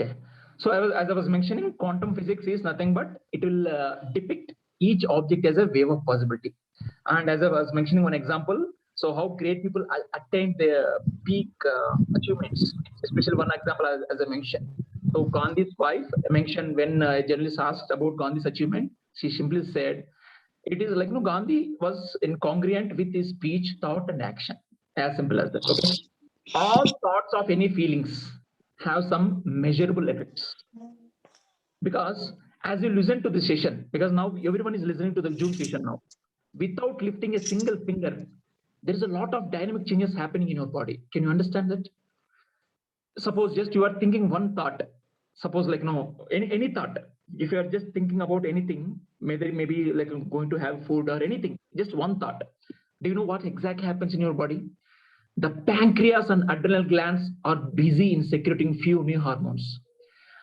Okay. So as I was mentioning, quantum physics is nothing but it will depict each object as a wave of possibility. And as I was mentioning one example, so how great people attain their peak achievements, especially one example as I mentioned. So Gandhi's wife mentioned when a journalist asked about Gandhi's achievement, she simply said, it is like, Gandhi was incongruent with his speech, thought, and action. As simple as that. Okay. All thoughts of any feelings have some measurable effects, because as you listen to the session, because now everyone is listening to the Zoom session now, without lifting a single finger, there is a lot of dynamic changes happening in your body. Can you understand that? Suppose just you are thinking one thought, suppose like no any thought, if you are just thinking about anything, maybe like going to have food or anything, just one thought, do you know what exactly happens in your body? The pancreas and adrenal glands are busy in secreting few new hormones,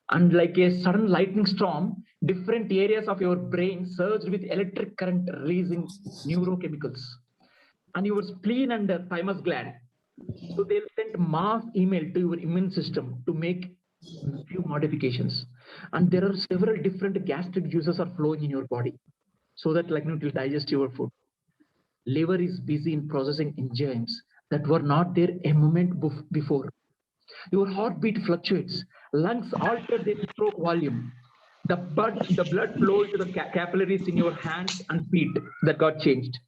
and like a sudden lightning storm, different areas of your brain surged with electric current, releasing neurochemicals. And your spleen and the thymus gland, so they'll send mass email to your immune system to make few modifications. And there are several different gastric juices are flowing in your body, so that like it will digest your food. Liver is busy in processing enzymes that were not there a moment before. Your heartbeat fluctuates, lungs alter their stroke volume. The blood flow into the capillaries in your hands and feet that got changed.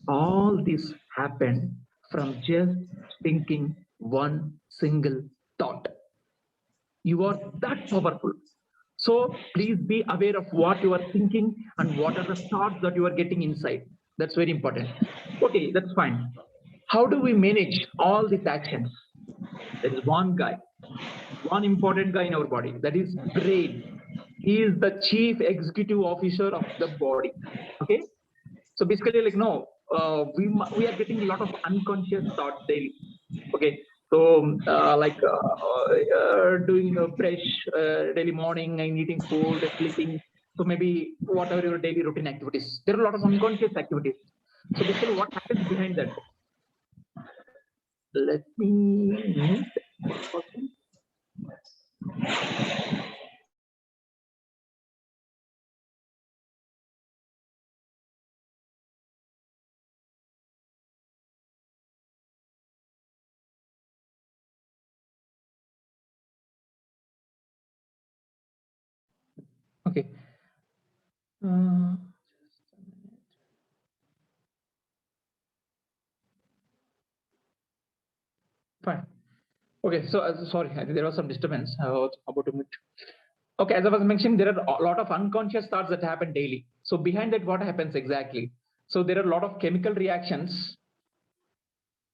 All this happened from just thinking one single thought. You are that powerful. So please be aware of what you are thinking and what are the thoughts that you are getting inside. That's very important. Okay, that's fine. How do we manage all these actions? There is one guy, one important guy in our body, that is brain. He is the chief executive officer of the body. Okay, so basically like no, we are getting a lot of unconscious thoughts daily. Okay, so doing a fresh daily morning and eating food, sleeping, so maybe whatever your daily routine activities, there are a lot of unconscious activities. So basically what happens behind that, let me mute one person. Okay. Uh, Fine. Okay, so sorry, I think there was some disturbance. I was about to mute. Okay, as I was mentioning, there are a lot of unconscious thoughts that happen daily. So behind that, what happens exactly? So there are a lot of chemical reactions.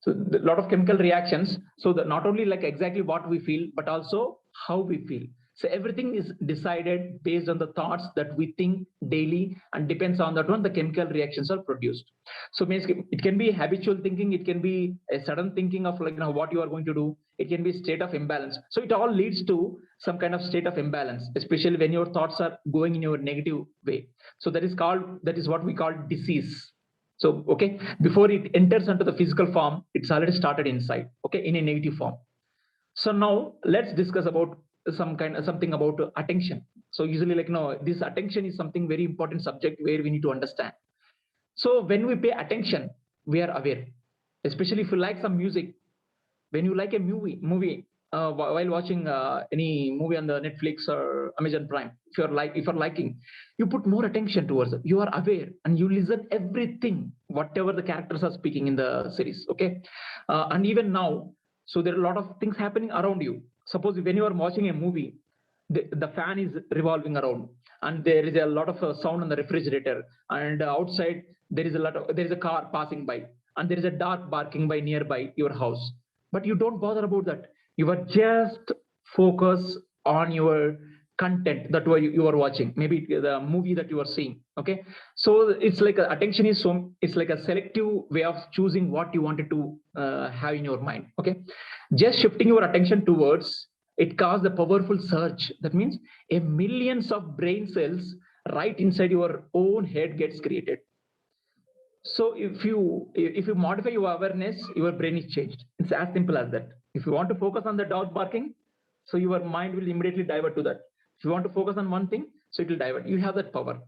So a lot of chemical reactions. So that not only like exactly what we feel, but also how we feel. So everything is decided based on the thoughts that we think daily, and depends on that one, the chemical reactions are produced. So basically, it can be habitual thinking, it can be a sudden thinking of like what you are going to do, it can be state of imbalance. So it all leads to some kind of state of imbalance, especially when your thoughts are going in your negative way. So that is what we call disease. So, okay, before it enters into the physical form, it's already started inside, okay, in a negative form. So now let's discuss about something about attention. So usually like, this attention is something very important subject where we need to understand. So when we pay attention, we are aware, especially if you like some music. When you like a movie while watching any movie on the Netflix or Amazon Prime, if you're liking, you put more attention towards it. You are aware and you listen everything whatever the characters are speaking in the series. Okay, and even now, so there are a lot of things happening around you. Suppose when you are watching a movie, the fan is revolving around, and there is a lot of sound on the refrigerator, and outside there is a car passing by, and there is a dog barking by nearby your house, but you don't bother about that. You are just focus on your content that you are watching, maybe the movie that you are seeing. Okay, so it's like attention is so, it's like a selective way of choosing what you wanted to have in your mind. Okay, just shifting your attention towards it causes a powerful surge. That means a millions of brain cells right inside your own head gets created. So if you modify your awareness, your brain is changed. It's as simple as that. If you want to focus on the dog barking, So your mind will immediately divert to that. If you want to focus on one thing, so it will divert. You have that power.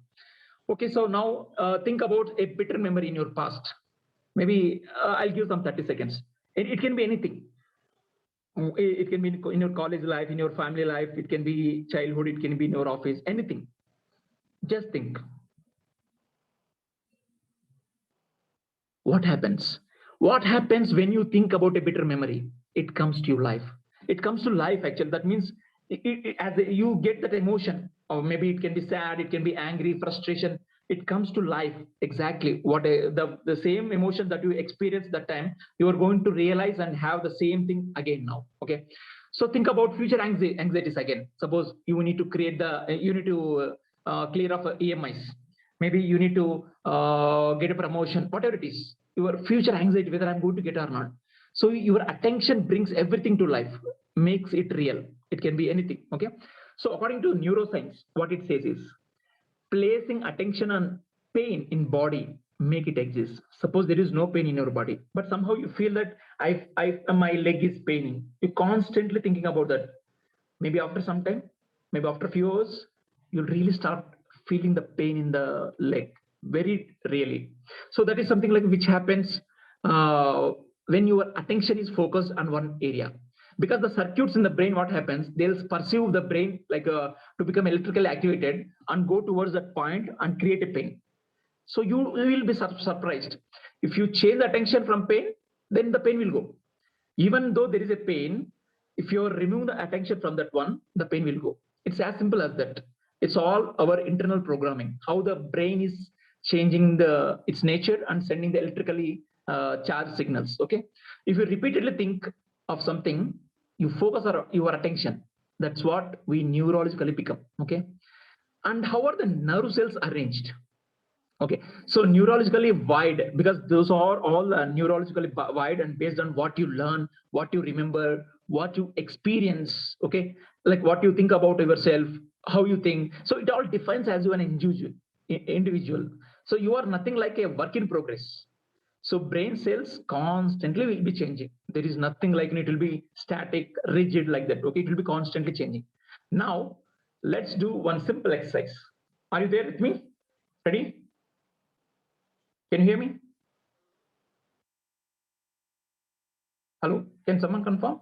Okay, so now think about a bitter memory in your past. Maybe I'll give some 30 seconds. It can be anything. It can be in your college life, in your family life, it can be childhood, it can be in your office, anything. Just think. What happens? What happens when you think about a bitter memory? It comes to your life. It comes to life actually. That means as you get that emotion, or maybe it can be sad, it can be angry, frustration. It comes to life exactly what the same emotion that you experienced that time. You are going to realize and have the same thing again now. Okay, so think about future anxieties again. Suppose you need to create you need to clear off EMIs. Maybe you need to get a promotion, whatever it is, your future anxiety, whether I'm going to get or not. So your attention brings everything to life, makes it real. It can be anything. Okay, so according to neuroscience, what it says is placing attention on pain in body make it exist. Suppose there is no pain in your body, but somehow you feel that my leg is paining. You're constantly thinking about that. Maybe after some time, maybe after a few hours, you'll really start feeling the pain in the leg very really. So that is something like which happens when your attention is focused on one area, because the circuits in the brain, what happens, they'll pursue the brain like to become electrically activated and go towards that point and create a pain. So you will be surprised if you change the attention from pain, then the pain will go. Even though there is a pain, if you remove the attention from that one, the pain will go. It's as simple as that. It's all our internal programming, how the brain is changing its nature and sending the electrically charged signals. Okay, if you repeatedly think of something, you focus your attention. That's what we neurologically become. Okay, and how are the nerve cells arranged? Okay, so neurologically wide, because those are all neurologically wide and based on what you learn, what you remember, what you experience. Okay, like what you think about yourself, how you think. So it all defines as you an individual. So you are nothing like a work in progress. So brain cells constantly will be changing. There is nothing like it will be static, rigid like that. Okay, it will be constantly changing. Now let's do one simple exercise. Are you there with me? Ready? Can you hear me? Hello? Can someone confirm?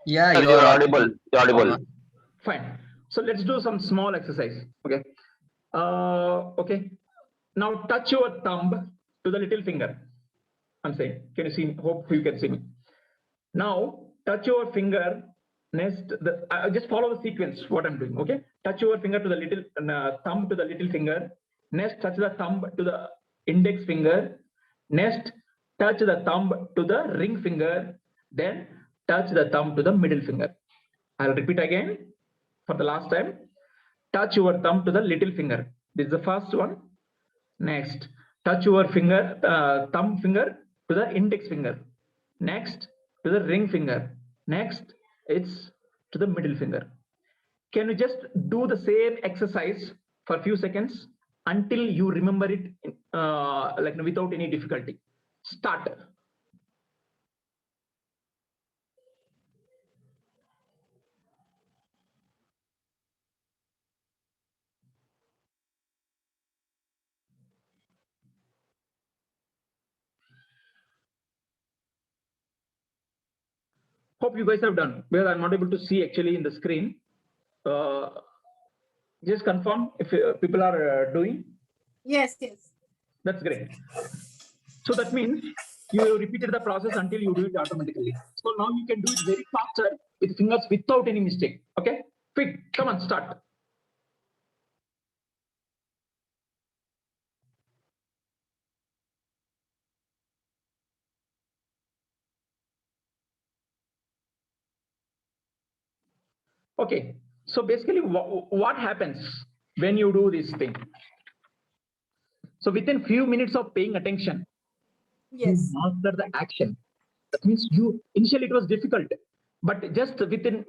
Yeah, Sir, you you're are audible. audible. You're audible. Fine. So let's do some small exercise. Okay. Okay. Now touch your thumb to the little finger. I'm saying, can you see me? Hope you can see me. Now touch your finger. Next, just follow the sequence. What I'm doing. Okay. Touch your finger to the little thumb to the little finger. Next, touch the thumb to the index finger. Next, touch the thumb to the ring finger. Then touch the thumb to the middle finger. I'll repeat again for the last time. Touch your thumb to the little finger. This is the first one. Next, touch your thumb finger to the index finger. Next, to the ring finger. Next, it's to the middle finger. Can you just do the same exercise for a few seconds until you remember it like without any difficulty? Start. Hope you guys have done, because I'm not able to see actually in the screen. Uh, just confirm if people are doing. Yes, yes. That's great. So that means you repeated the process until you do it automatically. So now you can do it very faster with fingers without any mistake. Okay, quick, come on, start. Okay, so basically what happens when you do this thing? So within few minutes of paying attention, you Yes. master the action. That means you initially it was difficult, but just within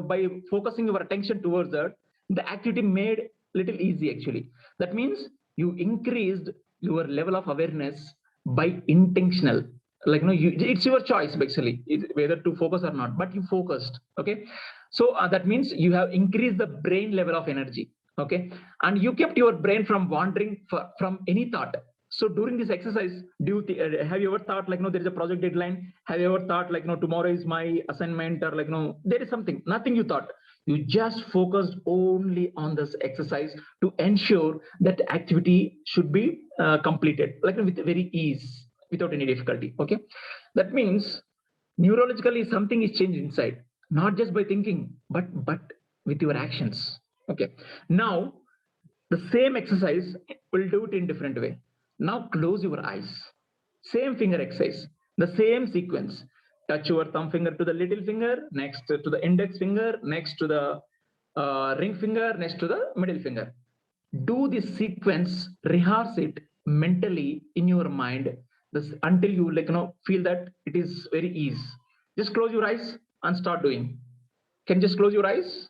by focusing your attention towards that, the activity made little easy actually. That means you increased your level of awareness by intentional. like it's your choice basically whether to focus or not, but you focused. Okay, so that means you have increased the brain level of energy. Okay, and you kept your brain from wandering from any thought. So during this exercise, have you ever thought like there is a project deadline? Have you ever thought like tomorrow is my assignment, or like there is something? Nothing you thought. You just focused only on this exercise to ensure that the activity should be completed like with very ease, without any difficulty. Okay, that means neurologically something is changed inside, not just by thinking, but with your actions. Okay, now the same exercise, will do it in different way. Now close your eyes. Same finger exercise, the same sequence. Touch your thumb finger to the little finger, next to the index finger, next to the ring finger, next to the middle finger. Do this sequence, rehearse it mentally in your mind until you feel that it is very easy. Just close your eyes and start doing. Can you just close your eyes?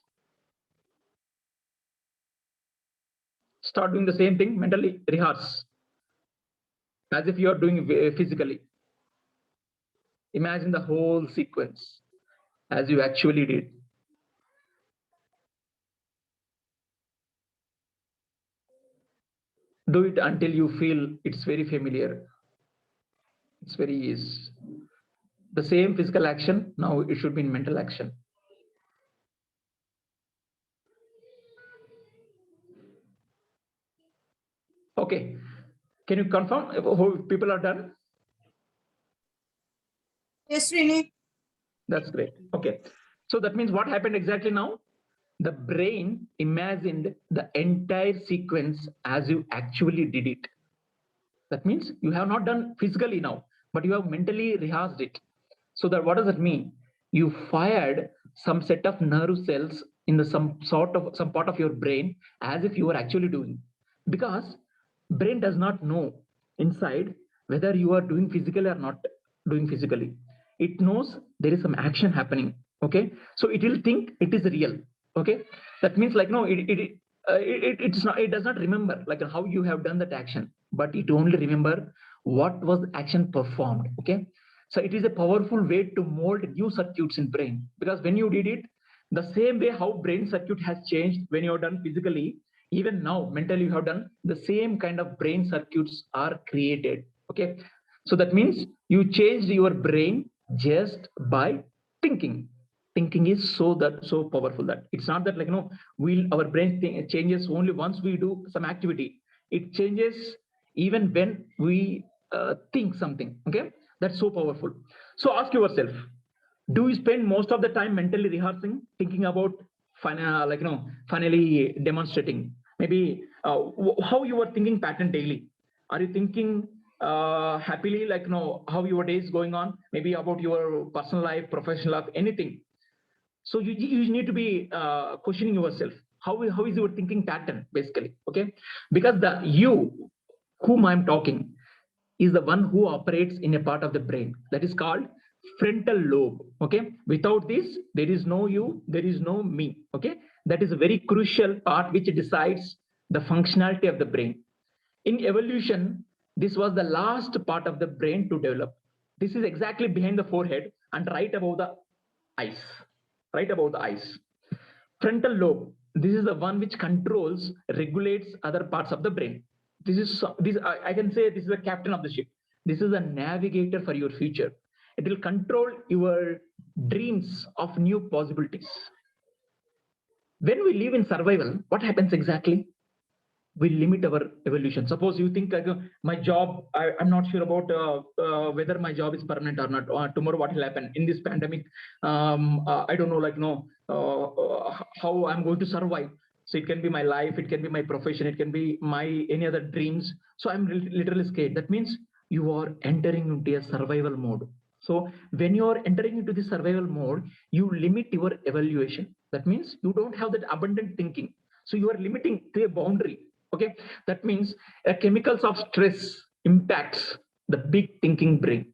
Start doing the same thing mentally, rehearse as if you are doing physically. Imagine the whole sequence as you actually did. Do it until you feel it's very familiar. It's very easy. The same physical action, now it should be in mental action. Okay, can you confirm if people are done? Yes, Srini. That's great. Okay, so that means what happened exactly now? The brain imagined the entire sequence as you actually did it. That means you have not done physically now, but you have mentally rehearsed it. So that what does that mean? You fired some set of nerve cells in the some part of your brain as if you were actually doing. Because brain does not know inside whether you are doing physically or not doing physically. It knows there is some action happening. Okay, so it will think it is real. Okay, that means like no, it's not, it does not remember like how you have done that action, but it only remember what was action performed. Okay, so it is a powerful way to mold new circuits in brain, because when you did it, the same way how brain circuit has changed when you have done physically, even now mentally you have done the same kind of brain circuits are created. Okay, so that means you changed your brain just by thinking. Thinking is so powerful that it's not that like our brain changes only once we do some activity. It changes even when we think something. Okay, that's so powerful. So ask yourself, do you spend most of the time mentally rehearsing, thinking about finally demonstrating? Maybe how you are thinking pattern daily. Are you thinking happily, like how your day is going on? Maybe about your personal life, professional life, anything. So you need to be questioning yourself. How is your thinking pattern basically? Okay, because the you whom I'm talking is the one who operates in a part of the brain that is called frontal lobe. Okay, without this there is no you, there is no me. Okay, that is a very crucial part which decides the functionality of the brain. In evolution, this was the last part of the brain to develop. This is exactly behind the forehead and right above the eyes. Right above the eyes. Frontal lobe, this is the one which controls, regulates other parts of the brain. I can say this is the captain of the ship. This is a navigator for your future. It will control your dreams of new possibilities. When we live in survival, what happens exactly? We limit our evolution. Suppose you think like my job, I'm not sure about whether my job is permanent or not. Tomorrow, what will happen in this pandemic? I don't know, like how I'm going to survive. So it can be my life, it can be my profession, it can be my any other dreams. So I'm literally scared. That means you are entering into a survival mode. So when you are entering into the survival mode, you limit your evaluation. That means you don't have that abundant thinking. So you are limiting to a boundary. Okay, that means chemicals of stress impacts the big thinking brain.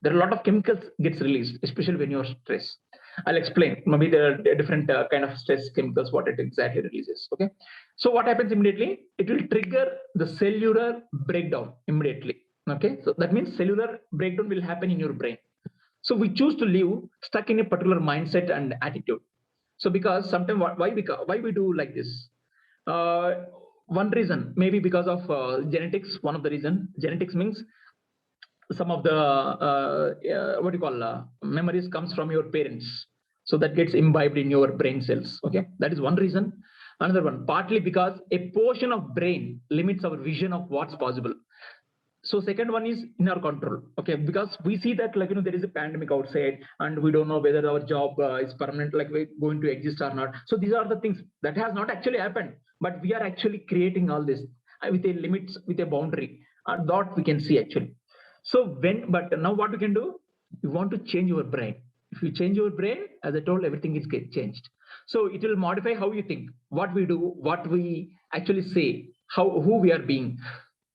There are a lot of chemicals gets released, especially when you're stressed. I'll explain. Maybe there are different kind of stress chemicals, what it exactly releases. Okay, so what happens immediately? It will trigger the cellular breakdown immediately. Okay, so that means cellular breakdown will happen in your brain. So we choose to live stuck in a particular mindset and attitude. So because sometimes why we do like this? Uh, One reason maybe because of genetics. One of the reason genetics means some of the what do you call memories comes from your parents, so that gets imbibed in your brain cells. Okay, that is one reason. Another one, partly because a portion of brain limits our vision of what's possible. So second one is in our control. Okay, because we see that like there is a pandemic outside and we don't know whether our job is permanent, like we're going to exist or not. So these are the things that has not actually happened, but we are actually creating all this with a limits, with a boundary, and that we can see actually. So but now what we can do, you want to change your brain. If you change your brain, as I told, everything is get changed. So it will modify how you think, what we do, what we actually say, who we are being.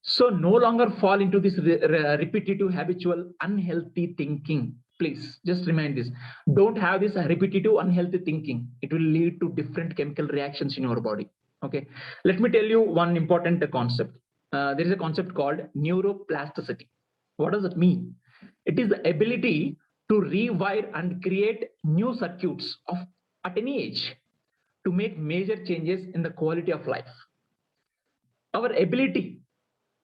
So no longer fall into this repetitive, habitual, unhealthy thinking. Please just remind this. Don't have this repetitive, unhealthy thinking. It will lead to different chemical reactions in your body. Okay. Let me tell you one important concept. There is a concept called neuroplasticity. What does it mean? It is the ability to rewire and create new circuits at any age to make major changes in the quality of life. Our ability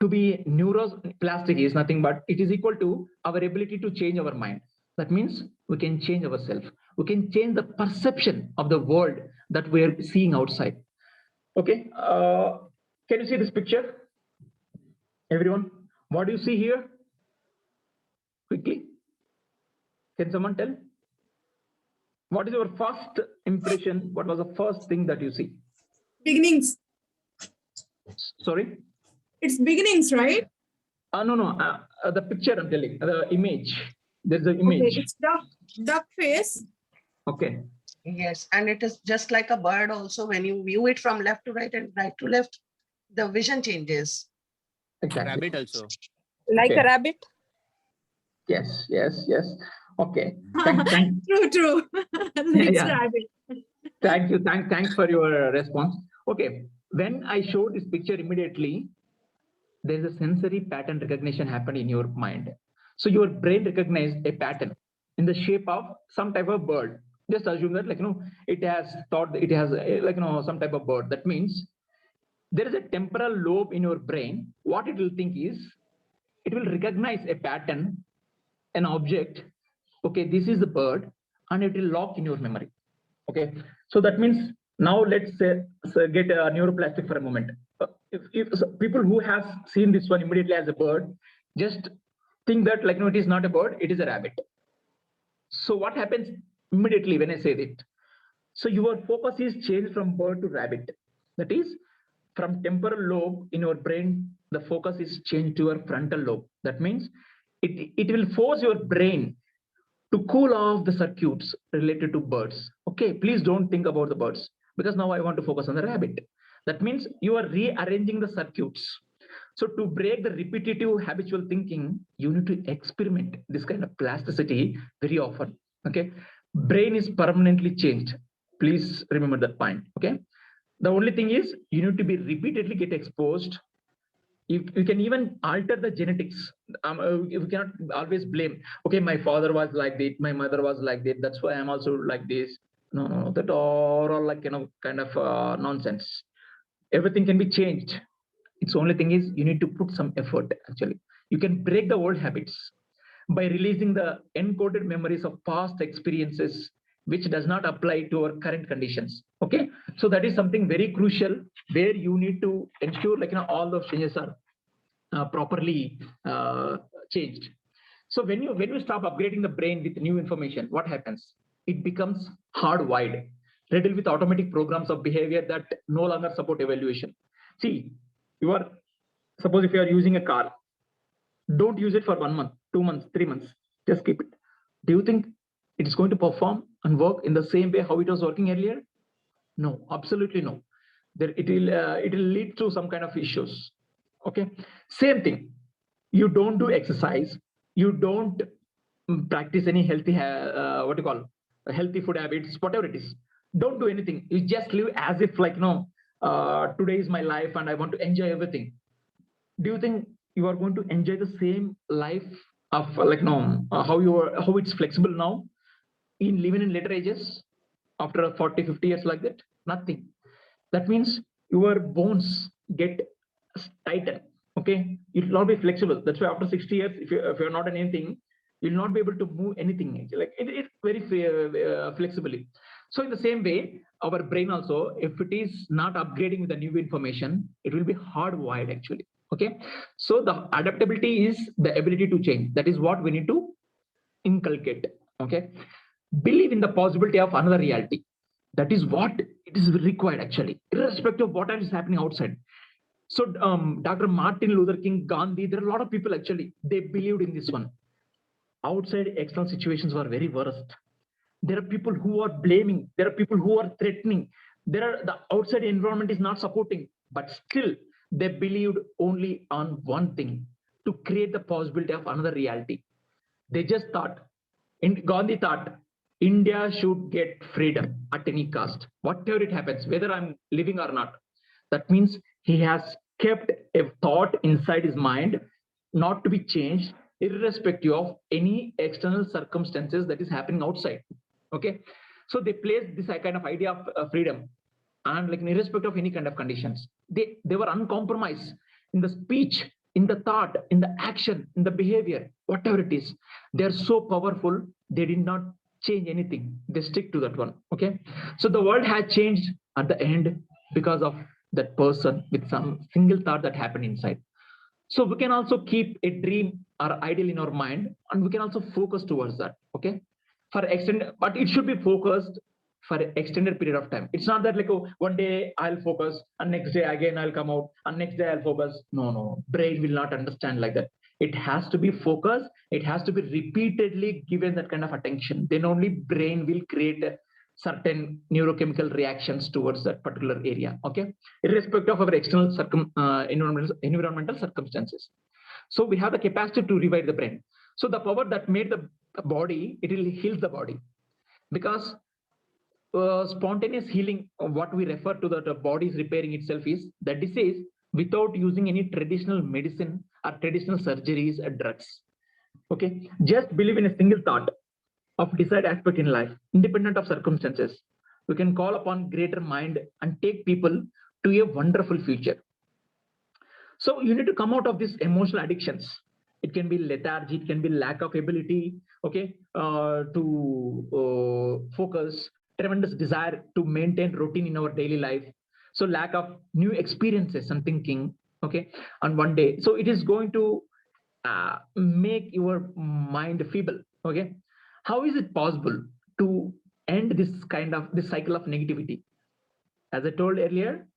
to be neuroplastic is nothing but it is equal to our ability to change our mind. That means we can change ourselves. We can change the perception of the world that we are seeing outside. Okay. Can you see this picture? Everyone, what do you see here? Quickly. Can someone tell? What is your first impression? What was the first thing that you see? Beginnings. Sorry? It's beginnings, right? No. The picture I'm telling, the image. There's an image. Okay, it's duck face. Okay. Yes, and it is just like a bird also. When you view it from left to right and right to left, the vision changes. Exactly. Rabbit also. Like Okay. a rabbit. Yes. Okay. True. Yeah. Rabbit. Thank you. Thanks for your response. Okay. When I show this picture, immediately there's a sensory pattern recognition happened in your mind. So your brain recognized a pattern in the shape of some type of bird. Just assume that it has thought it has some type of bird. That means there is a temporal lobe in your brain. What it will think is it will recognize a pattern, an object. Okay, this is the bird, and it will lock in your memory. Okay, so that means now let's get a neuroplastic for a moment. If people who have seen this one immediately as a bird, just think that it is not a bird, it is a rabbit. So what happens immediately when I say that? So your focus is changed from bird to rabbit. That is, from temporal lobe in your brain, the focus is changed to your frontal lobe. That means it will force your brain to cool off the circuits related to birds. Okay, please don't think about the birds because now I want to focus on the rabbit. That means you are rearranging the circuits. So to break the repetitive habitual thinking, you need to experiment this kind of plasticity very often. Okay, brain is permanently changed. Please remember that point. Okay, the only thing is you need to be repeatedly get exposed. You can even alter the genetics. You cannot always blame. Okay, my father was like that, my mother was like that. That's why I'm also like this. No, that all like kind of nonsense. Everything can be changed. It's only thing is you need to put some effort. Actually, you can break the old habits by releasing the encoded memories of past experiences which does not apply to our current conditions. Okay, so that is something very crucial where you need to ensure all those changes are properly changed. So when you stop upgrading the brain with new information, what happens? It becomes hardwired, riddled with automatic programs of behavior that no longer support evaluation. See, suppose if you are using a car, don't use it for 1 month, 2 months, 3 months. Just keep it. Do you think it is going to perform and work in the same way how it was working earlier? No, absolutely no. It will lead to some kind of issues. Okay, same thing. You don't do exercise. You don't practice any healthy healthy food habits, whatever it is. Don't do anything. You just live as if today is my life and I want to enjoy everything. Do you think you are going to enjoy the same life of how it's flexible now in living in later ages after 40, 50 years like that? Nothing. That means your bones get tighten. Okay, it will not be flexible. That's why after 60 years, if you're not in anything, you'll not be able to move anything. Like it's very flexibly. So in the same way, our brain also, if it is not upgrading with the new information, it will be hardwired actually. Okay, so the adaptability is the ability to change. That is what we need to inculcate. Okay, believe in the possibility of another reality. That is what it is required actually, irrespective of what is happening outside. So Dr. Martin Luther King, Gandhi, there are a lot of people actually, they believed in this one. Outside external situations were very worst. There are people who are blaming, there are people who are threatening, there are the outside environment is not supporting, but still they believed only on one thing, to create the possibility of another reality. They just thought, Gandhi thought, India should get freedom at any cost, whatever it happens, whether I'm living or not. That means he has kept a thought inside his mind, not to be changed, irrespective of any external circumstances that is happening outside. Okay, so they placed this kind of idea of freedom, and like irrespective of any kind of conditions, they were uncompromised in the speech, in the thought, in the action, in the behavior, whatever it is. They are so powerful, they did not change anything, they stick to that one. Okay, so the world has changed at the end because of that person with some single thought that happened inside. So we can also keep a dream or ideal in our mind, and we can also focus towards that. Okay, for extended, but it should be focused for an extended period of time. It's not that like, oh, one day I'll focus and next day again I'll come out and next day I'll focus. No, brain will not understand like that. It has to be focused, it has to be repeatedly given that kind of attention, then only brain will create certain neurochemical reactions towards that particular area. Okay, irrespective of our external environmental circumstances. So we have the capacity to revive the brain. So the power that made the body, it will heal the body, because spontaneous healing, what we refer to that the body is repairing itself, is the disease without using any traditional medicine or traditional surgeries or drugs. Okay, just believe in a single thought of desired aspect in life, independent of circumstances. We can call upon greater mind and take people to a wonderful future. So you need to come out of these emotional addictions. It can be lethargy, it can be lack of ability, okay, to focus, tremendous desire to maintain routine in our daily life. So lack of new experiences and thinking, okay, on one day. So it is going to make your mind feeble. Okay, how is it possible to end this cycle of negativity? As I told earlier,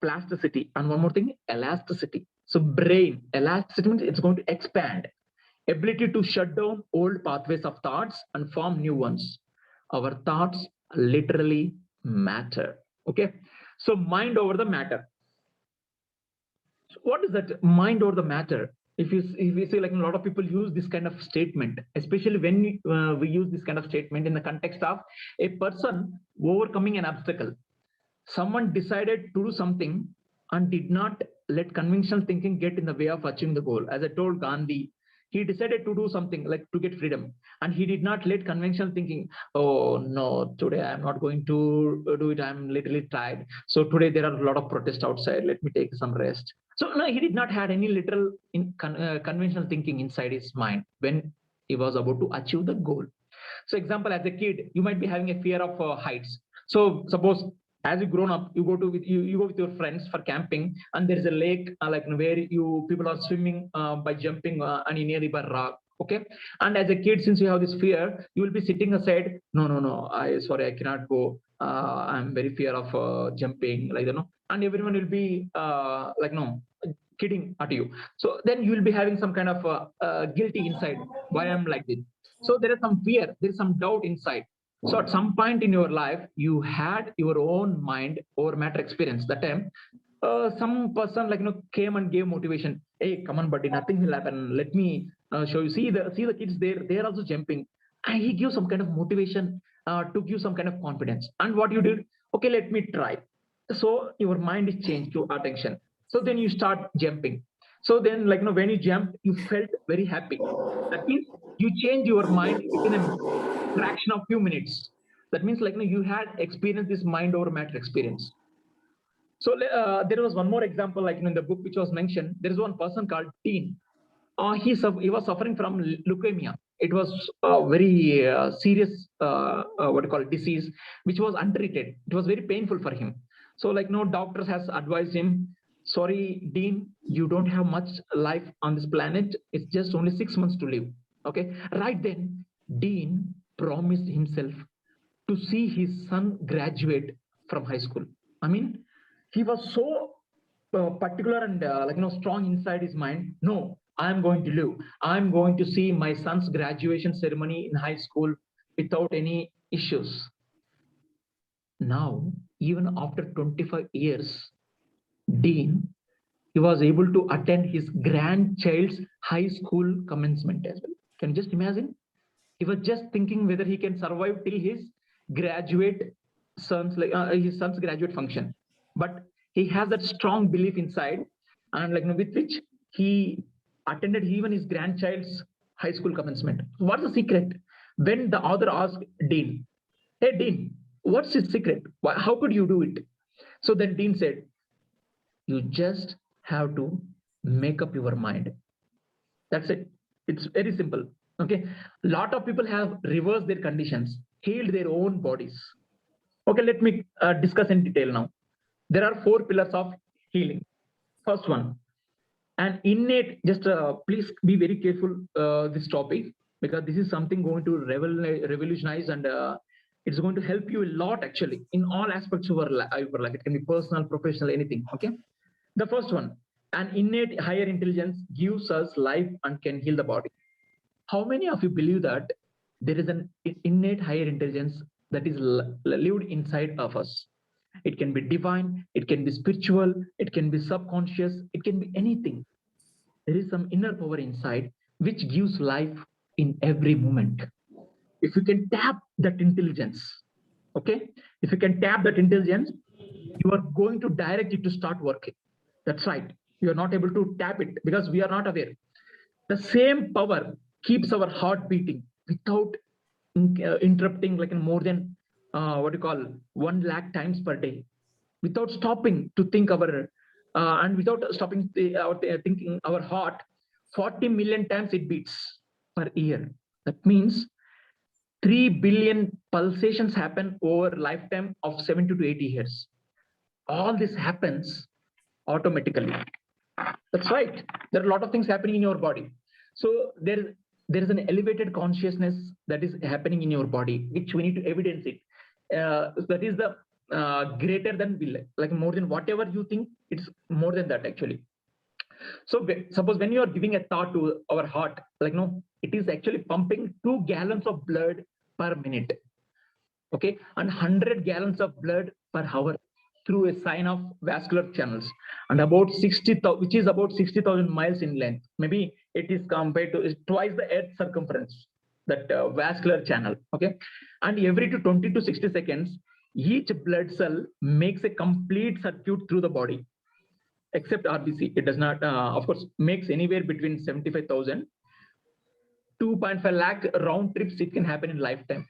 plasticity, and one more thing, elasticity. So brain elasticity means it's going to expand, ability to shut down old pathways of thoughts and form new ones. Our thoughts literally matter. Okay, so mind over the matter. So what is that, mind over the matter? If you say, like, a lot of people use this kind of statement, especially when we use this kind of statement in the context of a person overcoming an obstacle. Someone decided to do something and did not let conventional thinking get in the way of achieving the goal. As I told Gandhi, he decided to do something like to get freedom, and he did not let conventional thinking, oh no, today I'm not going to do it, I'm literally tired, so today there are a lot of protests outside, let me take some rest. So no, he did not had any literal conventional thinking inside his mind when he was about to achieve the goal. So example, as a kid, you might be having a fear of heights. So suppose as you grown up, you go to you go with your friends for camping, and there is a lake like where you people are swimming by jumping on a nearby rock. Okay, and as a kid, since you have this fear, you will be sitting aside. No, I cannot go. I'm very fear of jumping, like, and everyone will be like, no, kidding at you. So then you will be having some kind of guilty inside. Why I'm like this? So there is some fear, there is some doubt inside. So at some point in your life, you had your own mind over matter experience. That time, some person, like, came and gave motivation. Hey, come on, buddy, nothing will happen. Let me show you. See the kids there. They are also jumping. And he gives some kind of motivation to give some kind of confidence. And what you did? Okay, let me try. So your mind is changed to attention. So then you start jumping. So then, like, when you jumped, you felt very happy. That means you change your mind within a fraction of few minutes. That means, like, you had experienced this mind over matter experience. So there was one more example, like in the book which was mentioned. There is one person called Dean. He was suffering from leukemia. It was a very serious what you call it, disease, which was untreated. It was very painful for him. So, like, no doctors has advised him, sorry, Dean, you don't have much life on this planet. It's just only 6 months to live. Okay, right then, Dean promised himself to see his son graduate from high school. I mean, he was so particular and strong inside his mind. No, I'm going to live. I'm going to see my son's graduation ceremony in high school without any issues. Now, even after 25 years, Dean, he was able to attend his grandchild's high school commencement as well. Can you just imagine? He was just thinking whether he can survive till his graduate his son's graduate function, but he has that strong belief inside, and with which he attended even his grandchild's high school commencement. What's the secret? When the author asked Dean, "Hey Dean, what's his secret? How could you do it?" So then Dean said, "You just have to make up your mind. That's it. It's very simple." Okay, a lot of people have reversed their conditions, healed their own bodies. Okay, let me discuss in detail now. There are 4 pillars of healing. First one, an innate, just please be very careful this topic, because this is something going to revolutionize, and it's going to help you a lot actually in all aspects of our life. It can be personal, professional, anything. Okay, the first one, an innate higher intelligence gives us life and can heal the body. How many of you believe that there is an innate higher intelligence that is lived inside of us? It can be divine, it can be spiritual, it can be subconscious, it can be anything. There is some inner power inside which gives life in every moment. If you can tap that intelligence, okay? If you can tap that intelligence, you are going to direct it to start working. That's right. You are not able to tap it because we are not aware. The same power keeps our heart beating without interrupting, like in more than 1 lakh times per day, without stopping to think our and without stopping thinking our heart 40 million times it beats per year. That means 3 billion pulsations happen over a lifetime of 70 to 80 years. All this happens automatically. That's right. There are a lot of things happening in your body. So there is an elevated consciousness that is happening in your body, which we need to evidence it. That is the greater than will, like more than whatever you think, it's more than that actually. So suppose when you are giving a thought to our heart, it is actually pumping 2 gallons of blood per minute. Okay, and 100 gallons of blood per hour through a sign of vascular channels, and about 60,000, which is about 60,000 miles in length. Maybe it is compared to twice the Earth's circumference, that vascular channel. Okay, and every 20 to 60 seconds, each blood cell makes a complete circuit through the body, except RBC. It does not, of course, makes anywhere between 75,000, 2.5 lakh round trips it can happen in lifetime.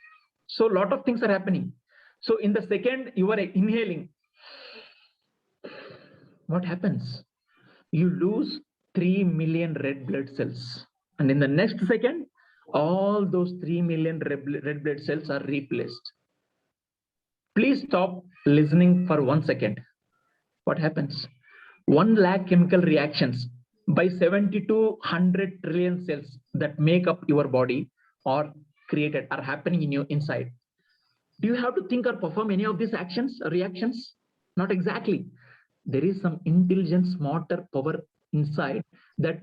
So a lot of things are happening. So in the second you are inhaling, what happens? You lose 3 million red blood cells. And in the next second, all those 3 million red blood cells are replaced. Please stop listening for 1 second. What happens? 1 lakh chemical reactions by 70 to 100 trillion cells that make up your body are created, are happening in your inside. Do you have to think or perform any of these actions or reactions? Not exactly. There is some intelligent, smarter power inside that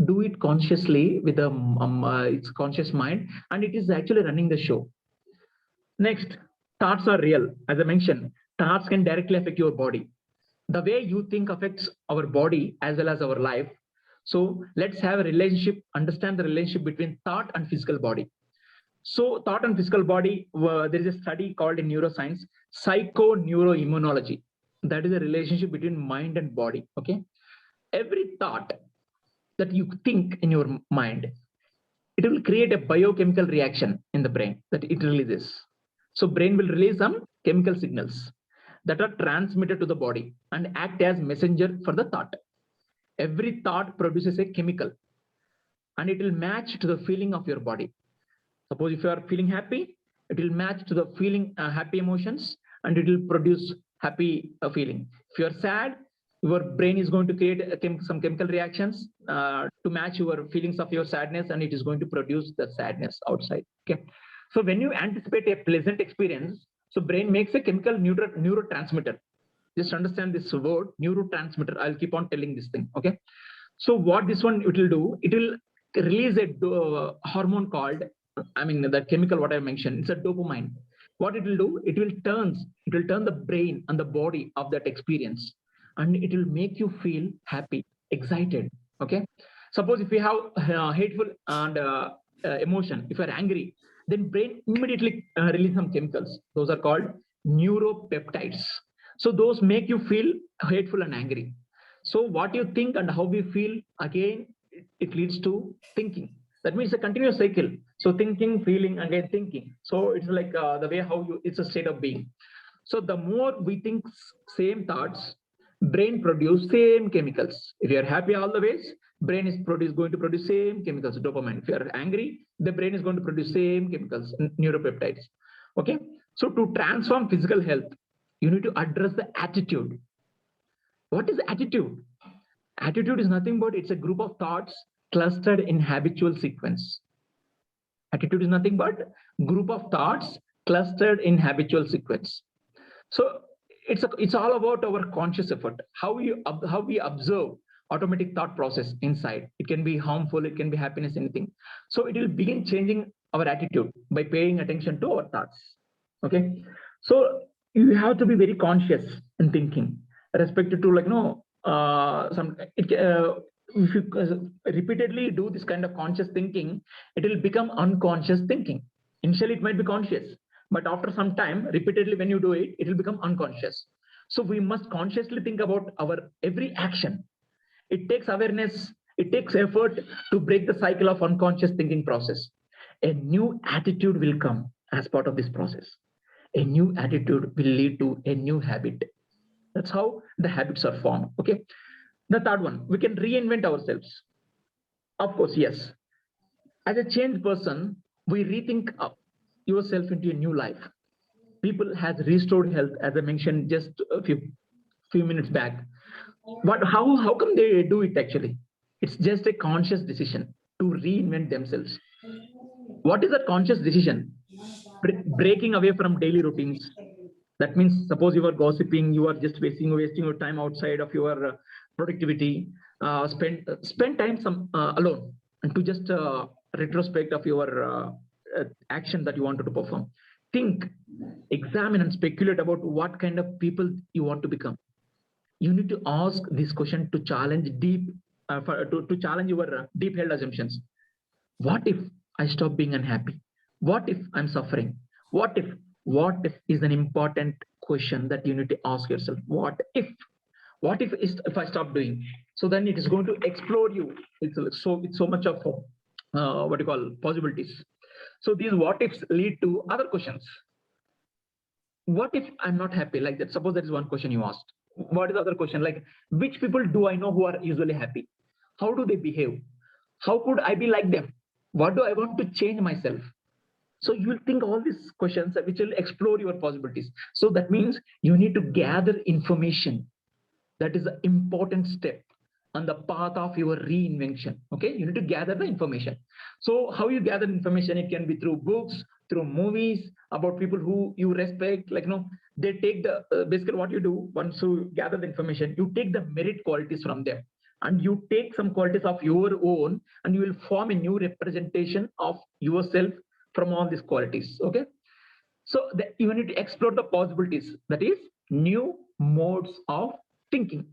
do it consciously with its conscious mind, and it is actually running the show. Next, thoughts are real. As I mentioned, thoughts can directly affect your body. The way you think affects our body as well as our life. So let's have a relationship, understand the relationship between thought and physical body. So thought and physical body, there is a study called in neuroscience, psychoneuroimmunology. That is a relationship between mind and body. Okay. every thought that you think in your mind, it will create a biochemical reaction in the brain that it releases. So brain will release some chemical signals that are transmitted to the body and act as messenger for the thought. Every thought produces a chemical and it will match to the feeling of your body. Suppose if you are feeling happy, it will match to the feeling happy emotions and it will produce happy feeling. If you are sad, your brain is going to create some chemical reactions to match your feelings of your sadness and it is going to produce the sadness outside. Okay. So when you anticipate a pleasant experience, so brain makes a chemical neurotransmitter. Just understand this word neurotransmitter. I'll keep on telling this thing. Okay. So what this one it will do, it will release a hormone called, I mean the chemical what I mentioned, it's a dopamine. What it will do, it will turn the brain and the body of that experience and it will make you feel happy, excited. Okay. Suppose if you have hateful and emotion, if you're angry, then brain immediately release some chemicals. Those are called neuropeptides. So those make you feel hateful and angry. So what you think and how we feel, again, it leads to thinking. That means a continuous cycle. So thinking, feeling, again thinking. So it's like the way how you, it's a state of being. So the more we think same thoughts, brain produce same chemicals. If you are happy all the ways, brain is going to produce same chemicals, dopamine. If you are angry, the brain is going to produce same chemicals, neuropeptides. Okay. So to transform physical health, you need to address the attitude. What is attitude? Attitude is nothing but it's a group of thoughts clustered in habitual sequence. Attitude is nothing but group of thoughts clustered in habitual sequence. So it's all about our conscious effort. How we observe automatic thought process inside. It can be harmful, it can be happiness, anything. So it will begin changing our attitude by paying attention to our thoughts. Okay. So you have to be very conscious in thinking, respected to if you repeatedly do this kind of conscious thinking, it will become unconscious thinking. Initially, it might be conscious, but after some time, repeatedly when you do it, it will become unconscious. So we must consciously think about our every action. It takes awareness, it takes effort to break the cycle of unconscious thinking process. A new attitude will come as part of this process. A new attitude will lead to a new habit. That's how the habits are formed. Okay. The third one, we can reinvent ourselves. Of course, yes. As a changed person, we rethink yourself into a new life. People has restored health, as I mentioned just a few minutes back. But how come they do it actually? It's just a conscious decision to reinvent themselves. What is a conscious decision? Breaking away from daily routines. That means suppose you are gossiping, you are just wasting your time outside of your productivity. Spend time alone and to just retrospect of your action that you wanted to perform. Think, examine and speculate about what kind of people you want to become. You need to ask this question to challenge to challenge your deep held assumptions. What if I stop being unhappy? What if I'm suffering? What if is an important question that you need to ask yourself. What if I stop doing? So then it is going to explore you. It's so much of what you call possibilities. So these what ifs lead to other questions. What if I'm not happy? Like that, suppose that is one question you asked. What is the other question? Like, which people do I know who are usually happy? How do they behave? How could I be like them? What do I want to change myself? So you will think all these questions which will explore your possibilities. So that means you need to gather information. That is an important step on the path of your reinvention. Okay, you need to gather the information. So how you gather information? It can be through books, through movies, about people who you respect. Like, they take the basically what you do once you gather the information, you take the merit qualities from them and you take some qualities of your own and you will form a new representation of yourself from all these qualities. Okay, so you need to explore the possibilities, that is new modes of thinking,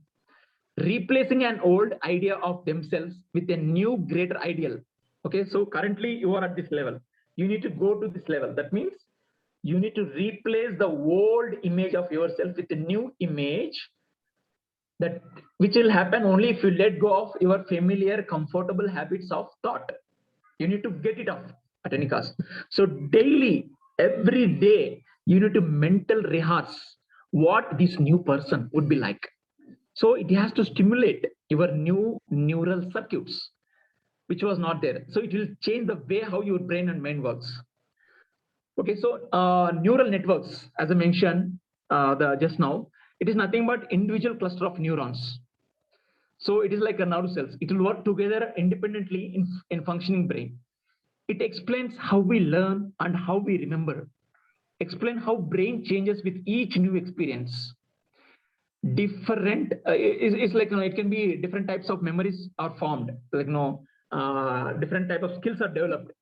replacing an old idea of themselves with a new greater ideal. Okay, so currently you are at this level, you need to go to this level. That means you need to replace the old image of yourself with a new image that which will happen only if you let go of your familiar, comfortable habits of thought. You need to get it off at any cost. So daily, every day, you need to mental rehearse what this new person would be like. So it has to stimulate your new neural circuits, which was not there. So it will change the way how your brain and mind works. Okay, so neural networks, as I mentioned just now, it is nothing but individual cluster of neurons. So it is like a nerve cells. It will work together independently in functioning brain. It explains how we learn and how we remember. Explain how brain changes with each new experience. Different it's like it can be different types of memories are formed. Like different type of skills are developed.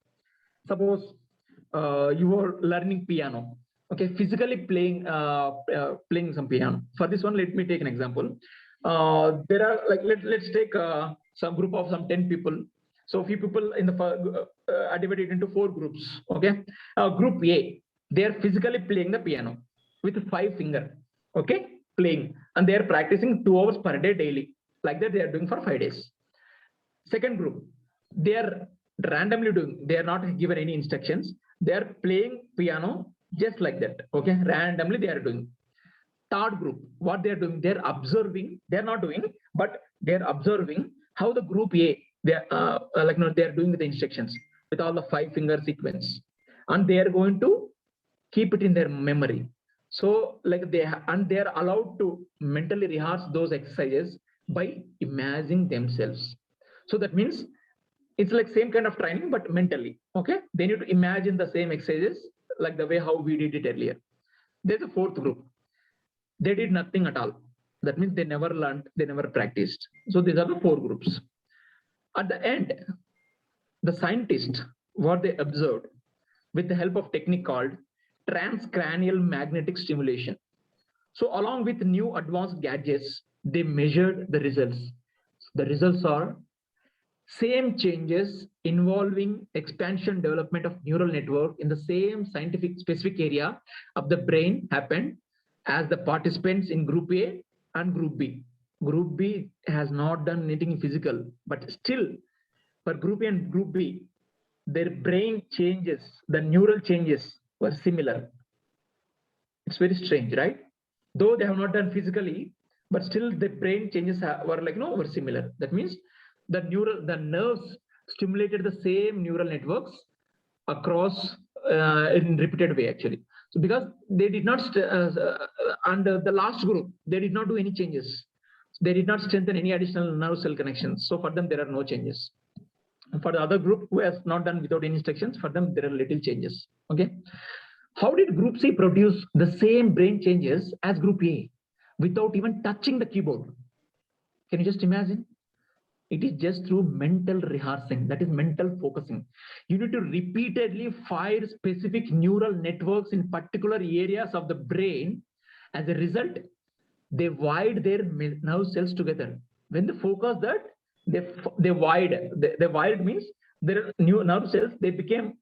Suppose you are learning piano. Okay, physically playing some piano. For this one, let me take an example. There are let's take some group of some 10 people. So few people in the are divided into 4 groups. Okay, group A, they are physically playing the piano with 5 fingers. Okay, playing, and they are practicing 2 hours per day daily. Like that, they are doing for 5 days. Second group, they are randomly doing. They are not given any instructions. They are playing piano just like that. Okay, randomly they are doing. Third group, what they are doing, they're observing. They're not doing, but they're observing how the group A, they're they're doing with the instructions with all the 5 finger sequence, and they are going to keep it in their memory. So they are allowed to mentally rehearse those exercises by imagining themselves. So that means it's like same kind of training, but mentally. Okay, they need to imagine the same exercises like the way how we did it earlier. There's a 4th group. They did nothing at all. That means they never learned, they never practiced. So these are the 4 groups. At the end, the scientists, what they observed with the help of technique called transcranial magnetic stimulation. So along with new advanced gadgets, they measured the results. The results are same changes involving expansion development of neural network in the same scientific specific area of the brain happened as the participants in group A and group B. Group B has not done anything physical, but still for group A and group B, their brain changes, the neural changes were similar. It's very strange, right? Though they have not done physically, but still the brain changes were similar. That means the nerves stimulated the same neural networks across in repeated way actually. So because they did not under the last group, they did not do any changes. They did not strengthen any additional nerve cell connections. So for them, there are no changes. For the other group who has not done without any instructions, for them, there are little changes. Okay. How did group C produce the same brain changes as group A without even touching the keyboard? Can you just imagine? It is just through mental rehearsing, that is mental focusing. You need to repeatedly fire specific neural networks in particular areas of the brain. As a result, they wired their nerve cells together. When they focus that, they wired. They wired means their new nerve cells, they became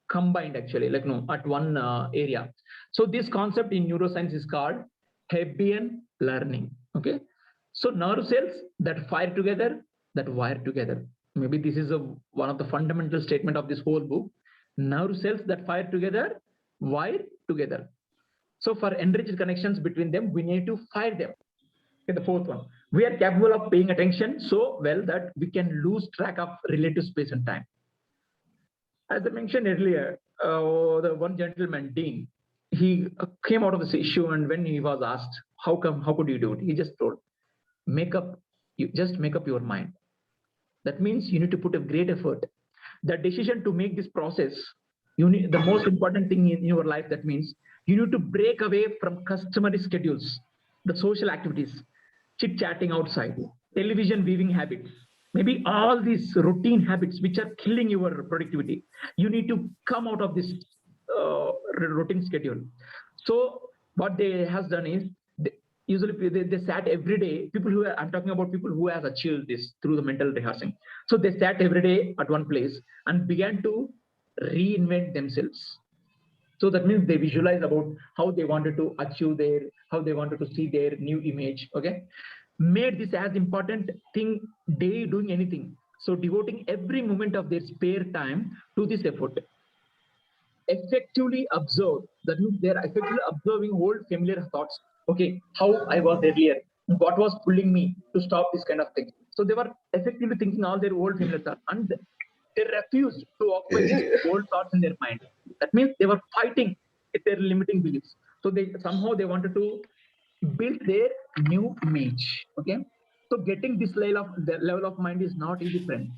combined actually, at one area. So this concept in neuroscience is called Hebbian learning. Okay. So nerve cells that fire together, that wire together. Maybe this is one of the fundamental statement of this whole book. Nerve cells that fire together, wire together. So for enriched connections between them, we need to fire them. Okay, the 4th one, we are capable of paying attention so well that we can lose track of relative space and time. As I mentioned earlier, the one gentleman, Dean, he came out of this issue, and when he was asked, how could you do it? He just told, just make up your mind. That means you need to put a great effort. The decision to make this process, the most important thing in your life, that means you need to break away from customary schedules, the social activities, chit-chatting outside, television viewing habits, maybe all these routine habits which are killing your productivity. You need to come out of this routine schedule. So what they has done is, usually they sat every day. I'm talking about people who have achieved this through the mental rehearsing. So they sat every day at one place and began to reinvent themselves. So that means they visualize about how they wanted to achieve their, how they wanted to see their new image. Okay, made this as important thing day doing anything. So devoting every moment of their spare time to this effort. Effectively observe. That means they're effectively observing old familiar thoughts. Okay, how I was earlier, what was pulling me to stop this kind of thing. So they were effectively thinking all their old familiar thoughts, and they refused to occupy these old thoughts in their mind. That means they were fighting with their limiting beliefs. So they somehow they wanted to build their new image. Okay, so getting this level of mind is not easy, friend.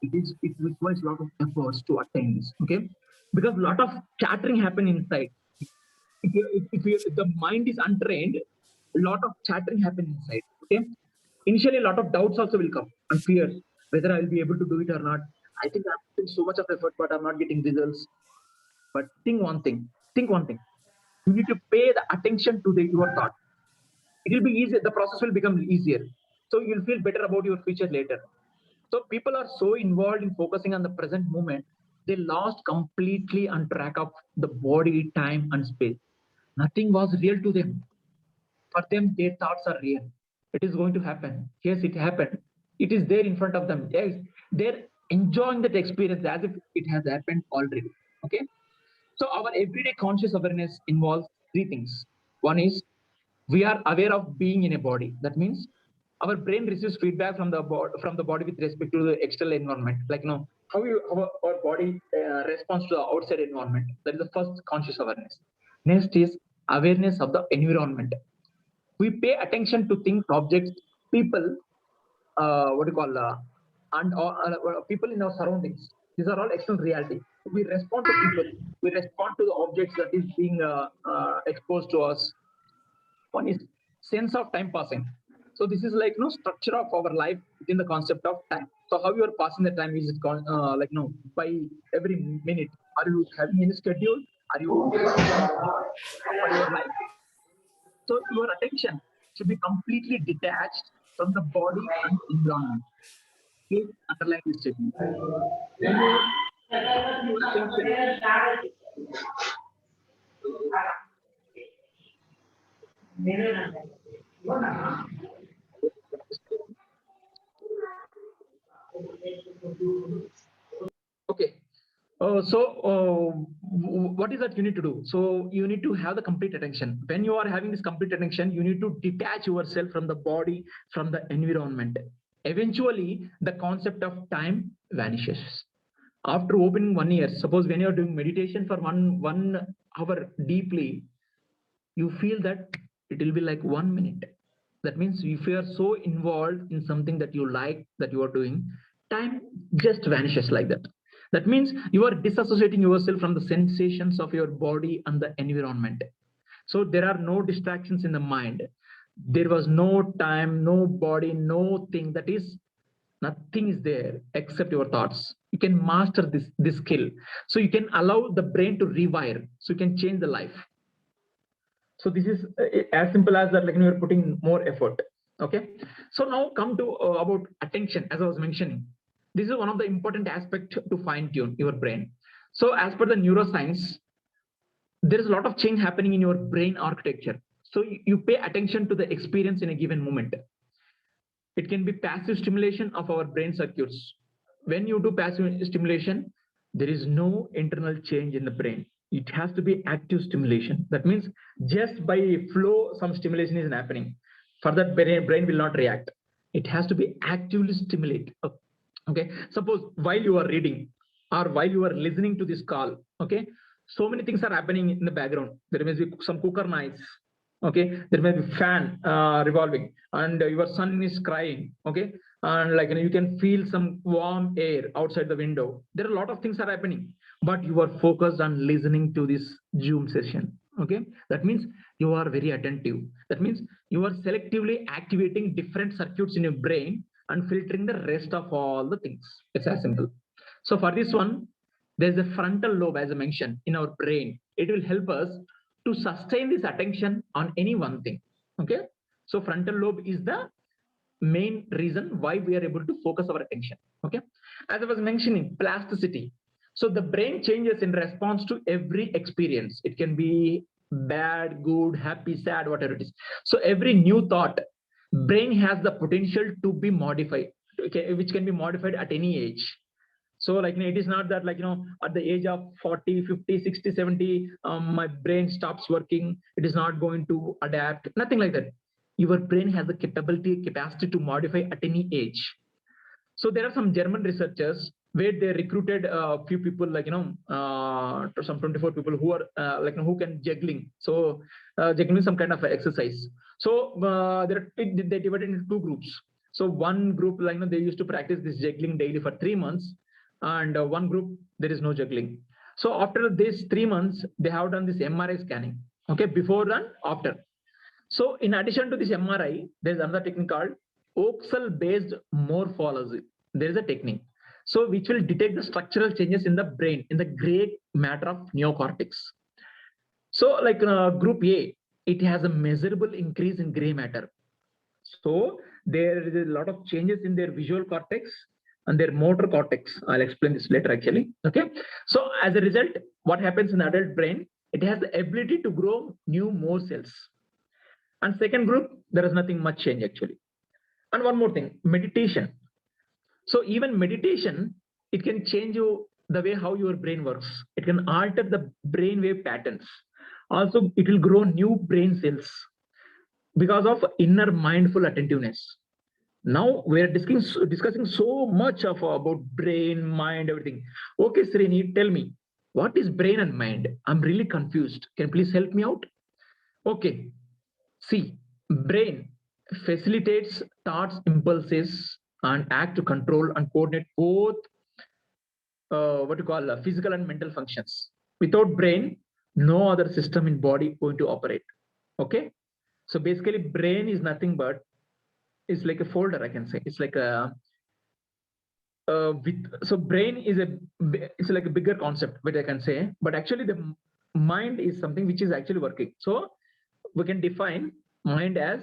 It requires a lot of efforts to attain this. Okay, because a lot of chattering happen inside. If the mind is untrained, a lot of chattering happen inside. Okay, initially a lot of doubts also will come and fears whether I will be able to do it or not. I think I'm putting so much of effort, but I'm not getting results. But think one thing. Think one thing. You need to pay the attention to your thought. It will be easier. The process will become easier. So you'll feel better about your future later. So people are so involved in focusing on the present moment, they lost completely on track of the body, time, and space. Nothing was real to them. For them, their thoughts are real. It is going to happen. Yes, it happened. It is there in front of them. Yes, they're enjoying that experience as if it has happened already. Okay. So our everyday conscious awareness involves three things. One is we are aware of being in a body. That means our brain receives feedback from the body with respect to the external environment, like how our body responds to the outside environment. That is the first conscious awareness. Next is awareness of the environment. We pay attention to things, objects, people, what do you call and people in our surroundings. These are all external reality. We respond to people, we respond to the objects that is being exposed to us. One is sense of time passing. So this is like structure of our life within the concept of time. So how you are passing the time, is it like by every minute? Are you having any schedule? Are you for your life? So your attention should be completely detached from the body and environment. Please underline this statement. When you put your attention, okay. What is that you need to do? So you need to have the complete attention. When you are having this complete attention, you need to detach yourself from the body, from the environment. Eventually, the concept of time vanishes. After opening 1 year, suppose when you are doing meditation for one hour deeply, you feel that it will be like 1 minute. That means if you are so involved in something that you like, that you are doing, time just vanishes like that. That means you are disassociating yourself from the sensations of your body and the environment. So there are no distractions in the mind. There was no time, no body, no thing. That is, nothing is there except your thoughts. You can master this skill. So you can allow the brain to rewire. So you can change the life. So this is as simple as that, like you're putting more effort. Okay. So now come to about attention, as I was mentioning. This is one of the important aspects to fine tune your brain. So as per the neuroscience, there is a lot of change happening in your brain architecture. So you pay attention to the experience in a given moment. It can be passive stimulation of our brain circuits. When you do passive stimulation, there is no internal change in the brain. It has to be active stimulation. That means just by flow, some stimulation is happening. For that, brain will not react. It has to be actively stimulated. Okay. Suppose while you are reading or while you are listening to this call, okay, so many things are happening in the background. There may be some cooker noise. Okay, there may be fan revolving, and your son is crying. Okay, and like you can feel some warm air outside the window. There are a lot of things are happening, but you are focused on listening to this Zoom session. Okay, that means you are very attentive. That means you are selectively activating different circuits in your brain and filtering the rest of all the things. It's as simple. So for this one, there's a frontal lobe, as I mentioned, in our brain. It will help us to sustain this attention on any one thing. Okay, so frontal lobe is the main reason why we are able to focus our attention. Okay, as I was mentioning, plasticity. So the brain changes in response to every experience. It can be bad, good, happy, sad, whatever it is. So every new thought, brain has the potential to be modified, okay, which can be modified at any age. So like it is not that like at the age of 40, 50, 60, 70, my brain stops working. It is not going to adapt. Nothing like that. Your brain has the capacity to modify at any age. So there are some German researchers where they recruited a few people like some 24 people who are who can juggling. So juggling some kind of exercise. So they divided into two groups. So one group they used to practice this juggling daily for 3 months, and one group there is no juggling. So after this 3 months, they have done this MRI scanning. Okay, before and after. So in addition to this MRI, there's another technique called Oxel-based morphology. There is a technique. So which will detect the structural changes in the brain, in the gray matter of neocortex. So like group A, it has a measurable increase in gray matter. So there is a lot of changes in their visual cortex and their motor cortex. I'll explain this later actually. Okay. So as a result, what happens in the adult brain? It has the ability to grow new more cells. And second group, there is nothing much change actually. And one more thing, meditation. So even meditation, it can change the way how your brain works. It can alter the brainwave patterns. Also, it will grow new brain cells because of inner mindful attentiveness. Now we are discussing so much about brain, mind, everything. Okay, Srini, tell me, what is brain and mind? I'm really confused. Can you please help me out? Okay. See, brain facilitates thoughts, impulses, and act to control and coordinate both what you call physical and mental functions. Without brain, no other system in body going to operate. Okay. So basically, brain is nothing but it's like a folder. I can say it's like a so brain is it's like a bigger concept, but I can say. But actually, the mind is something which is actually working. So we can define mind as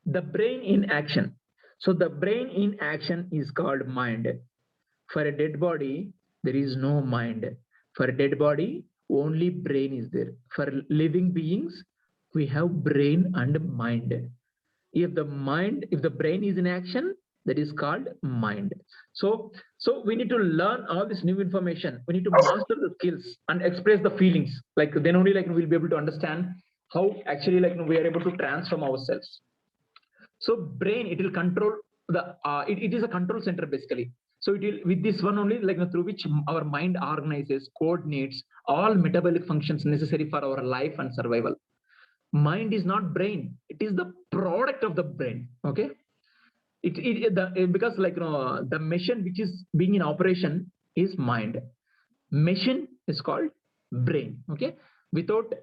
the brain in action. So the brain in action is called mind. For a dead body, there is no mind. For a dead body, only brain is there. For living beings, we have brain and mind. If the brain is in action, that is called mind. So we need to learn all this new information. We need to master the skills and express the feelings. Like then only we'll be able to understand how actually we are able to transform ourselves. So brain, it will control the it is a control center basically. So it will, with this one only through which our mind organizes, coordinates all metabolic functions necessary for our life and survival. Mind is not brain, it is the product of the brain. Okay, because the machine which is being in operation is mind. Machine is called brain. Okay, without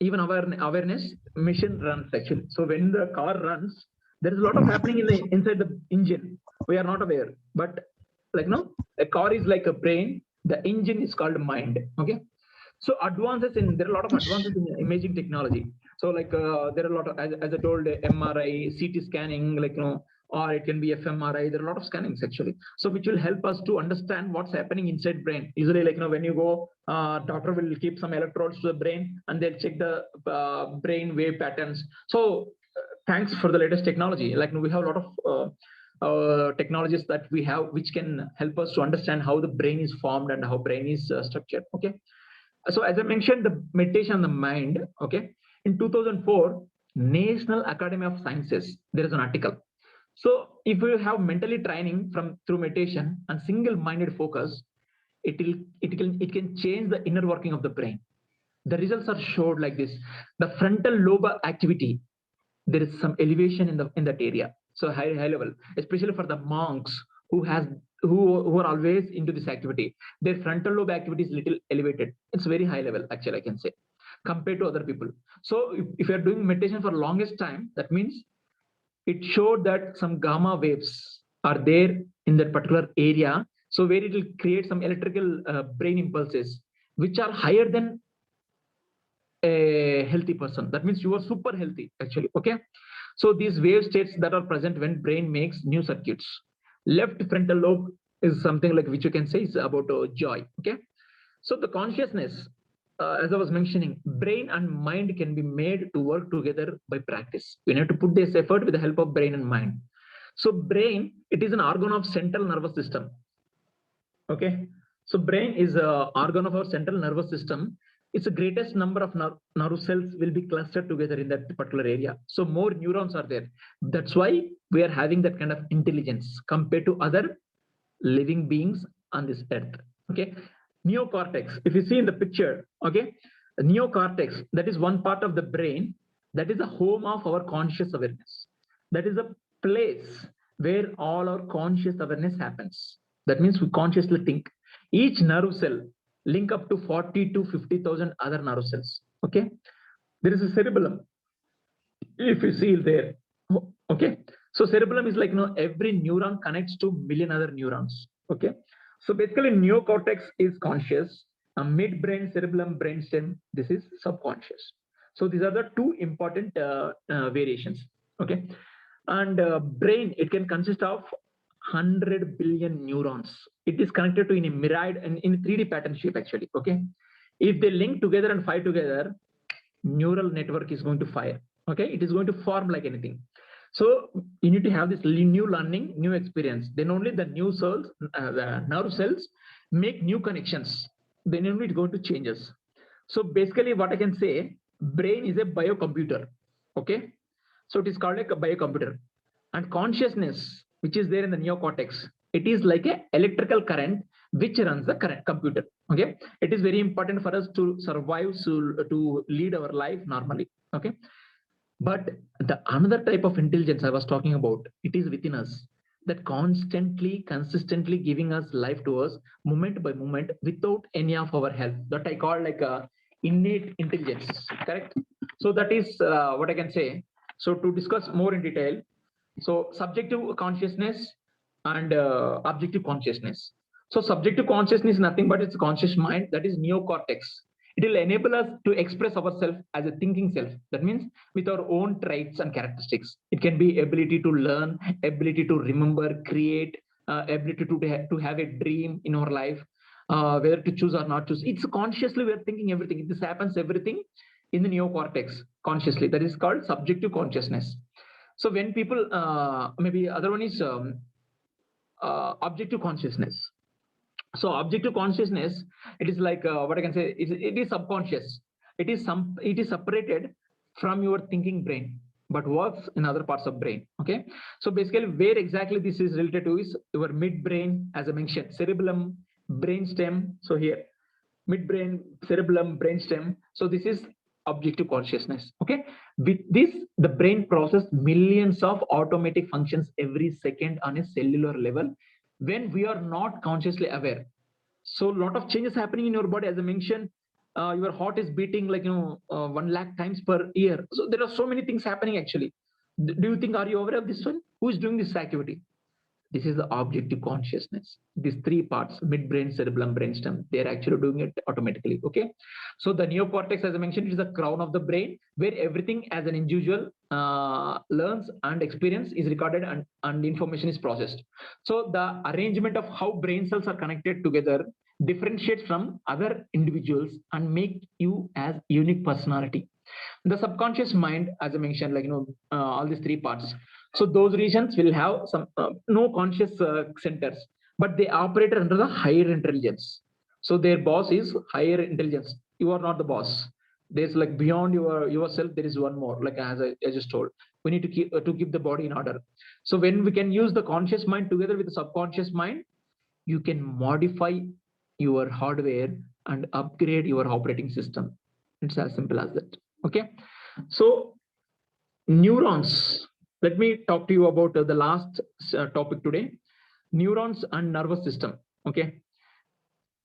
even awareness, machine runs actually. So when the car runs, there is a lot of happening inside the engine. We are not aware, but a car is like a brain. The engine is called mind. Okay. So there are a lot of advances in imaging technology. So there are a lot of, as I told, MRI, CT scanning, or it can be fMRI. There are a lot of scannings actually. So which will help us to understand what's happening inside brain. Usually when you go, doctor will keep some electrodes to the brain and they'll check the brain wave patterns. So thanks for the latest technology. We have a lot of technologies that we have, which can help us to understand how the brain is formed and how brain is structured. Okay. So as I mentioned, the meditation on the mind, okay, in 2004, National Academy of Sciences, there is an article. So if you have mentally training through meditation and single-minded focus, it can change the inner working of the brain. The results are showed like this. The frontal lobe activity, there is some elevation in that area. So high level, especially for the monks who are always into this activity. Their frontal lobe activity is little elevated. It's very high level, actually, I can say, compared to other people. So if you're doing meditation for longest time, that means it showed that some gamma waves are there in that particular area. So where it will create some electrical brain impulses, which are higher than a healthy person. That means you are super healthy, actually. Okay. So these wave states that are present when brain makes new circuits. Left frontal lobe is something which you can say is about joy. Okay. So the consciousness, as I was mentioning, brain and mind can be made to work together by practice. We need to put this effort with the help of brain and mind. So brain, it is an organ of central nervous system. Okay. So brain is a organ of our central nervous system. It's the greatest number of nerve cells will be clustered together in that particular area. So more neurons are there. That's why we are having that kind of intelligence compared to other living beings on this earth. Okay. Neocortex, if you see in the picture, okay, the neocortex, that is one part of the brain, that is the home of our conscious awareness. That is a place where all our conscious awareness happens. That means we consciously think. Each nerve cell link up to 40 to 50,000 other nerve cells. Okay. There is a cerebellum. If you see there, okay. So cerebellum is like, every neuron connects to million other neurons. Okay. So basically neocortex is conscious, midbrain, cerebellum, brainstem, this is subconscious. So these are the two important variations. Okay. And brain, it can consist of 100 billion neurons. It is connected to in a myriad and in 3D pattern shape actually. Okay. If they link together and fire together, neural network is going to fire. Okay. It is going to form like anything. So you need to have this new learning, new experience. Then only the new cells, the nerve cells make new connections. Then only it going to changes. So basically what I can say, brain is a biocomputer. Okay. So it is called like a biocomputer. And consciousness, which is there in the neocortex, it is like a electrical current which runs the current computer. Okay. It is very important for us to survive, to lead our life normally. Okay. But the another type of intelligence I was talking about, it is within us, that constantly, consistently giving us life to us moment by moment without any of our help. That I call like a innate intelligence. Correct. So that is what I can say. So to discuss more in detail, so subjective consciousness and objective consciousness. So subjective consciousness is nothing but it's a conscious mind, that is neocortex. It will enable us to express ourselves as a thinking self. That means with our own traits and characteristics. It can be ability to learn, ability to remember, create, ability to have a dream in our life, whether to choose or not choose. It's consciously we're thinking everything. This happens everything in the neocortex consciously. That is called subjective consciousness. So when people, maybe other one is objective consciousness. So objective consciousness, it is like what I can say, it is subconscious. It is separated from your thinking brain, but works in other parts of brain. Okay. So basically where exactly this is related to is your midbrain, as I mentioned, cerebellum, brainstem. So here, midbrain, cerebellum, brainstem. So this is objective consciousness. Okay. With this, the brain processes millions of automatic functions every second on a cellular level when we are not consciously aware. So a lot of changes happening in your body. As I mentioned, your heart is beating like 1 lakh times per year. So there are so many things happening actually. Do you think, are you aware of this one? Who is doing this activity? This is the objective consciousness. These three parts, midbrain, cerebellum, brainstem, they're actually doing it automatically. Okay. So the neocortex, as I mentioned, is the crown of the brain where everything as an individual learns and experience is recorded and information is processed. So the arrangement of how brain cells are connected together differentiates from other individuals and make you as unique personality. The subconscious mind, as I mentioned, like, all these three parts. So those regions will have some no conscious centers, but they operate under the higher intelligence. So their boss is higher intelligence. You are not the boss. There's like beyond yourself, there is one more. Like as I just told, we need to keep the body in order. So when we can use the conscious mind together with the subconscious mind, you can modify your hardware and upgrade your operating system. It's as simple as that. Okay. So neurons. Let me talk to you about the last topic today, neurons and nervous system. Okay.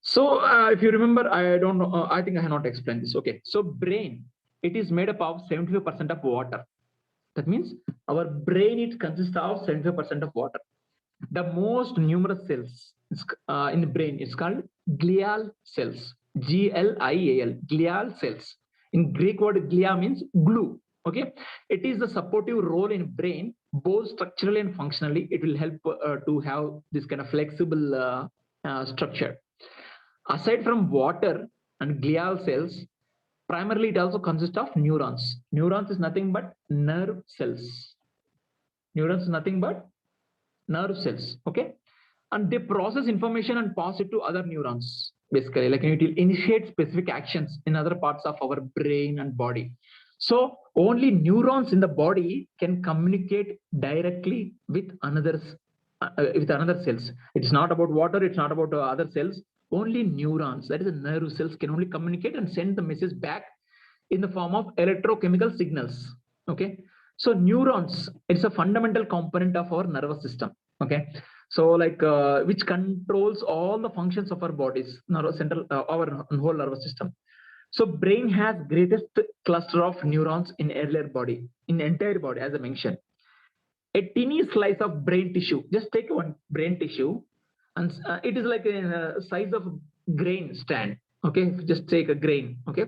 So if you remember, I don't know, I think I have not explained this. Okay. So brain, it is made up of 75% of water. That means our brain, it consists of 75% of water. The most numerous cells in the brain is called glial cells. G-L-I-A-L, glial cells. In Greek word, glia means glue. Okay, it is the supportive role in brain, both structurally and functionally. It will help to have this kind of flexible structure. Aside from water and glial cells, primarily it also consists of neurons. Neurons is nothing but nerve cells. Neurons is nothing but nerve cells. Okay, and they process information and pass it to other neurons. Basically, like it will initiate specific actions in other parts of our brain and body. So only neurons in the body can communicate directly with another cells. It's not about water. It's not about other cells. Only neurons, that is the nerve cells, can only communicate and send the message back in the form of electrochemical signals. Okay, so neurons, it's a fundamental component of our nervous system. Okay, so like which controls all the functions of our bodies, central our whole nervous system. So brain has greatest cluster of neurons in earlier body, in entire body, as I mentioned. A teeny slice of brain tissue, just take one brain tissue, and it is like a size of grain strand. Okay, just take a grain. Okay,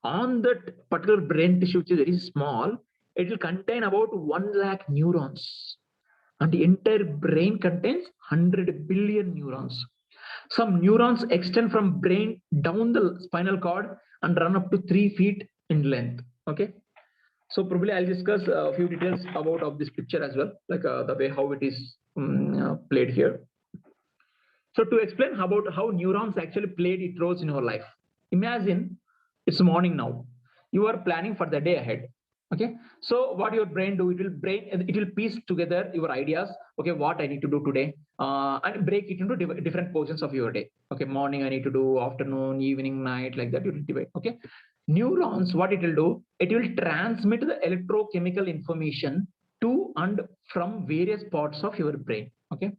on that particular brain tissue, which is very small, it will contain about 1 lakh neurons. And the entire brain contains 100 billion neurons. Some neurons extend from brain down the spinal cord and run up to 3 feet in length. Okay. So probably I'll discuss a few details about of this picture as well, like the way how it is played here. So to explain about how neurons actually played its roles in our life, imagine it's morning now. You are planning for the day ahead. Okay, so what your brain do? It will piece together your ideas. Okay, what I need to do today, and break it into different portions of your day. Okay, morning I need to do, afternoon, evening, night, like that. You will divide. Okay, neurons, what it will do? It will transmit the electrochemical information to and from various parts of your brain. Okay,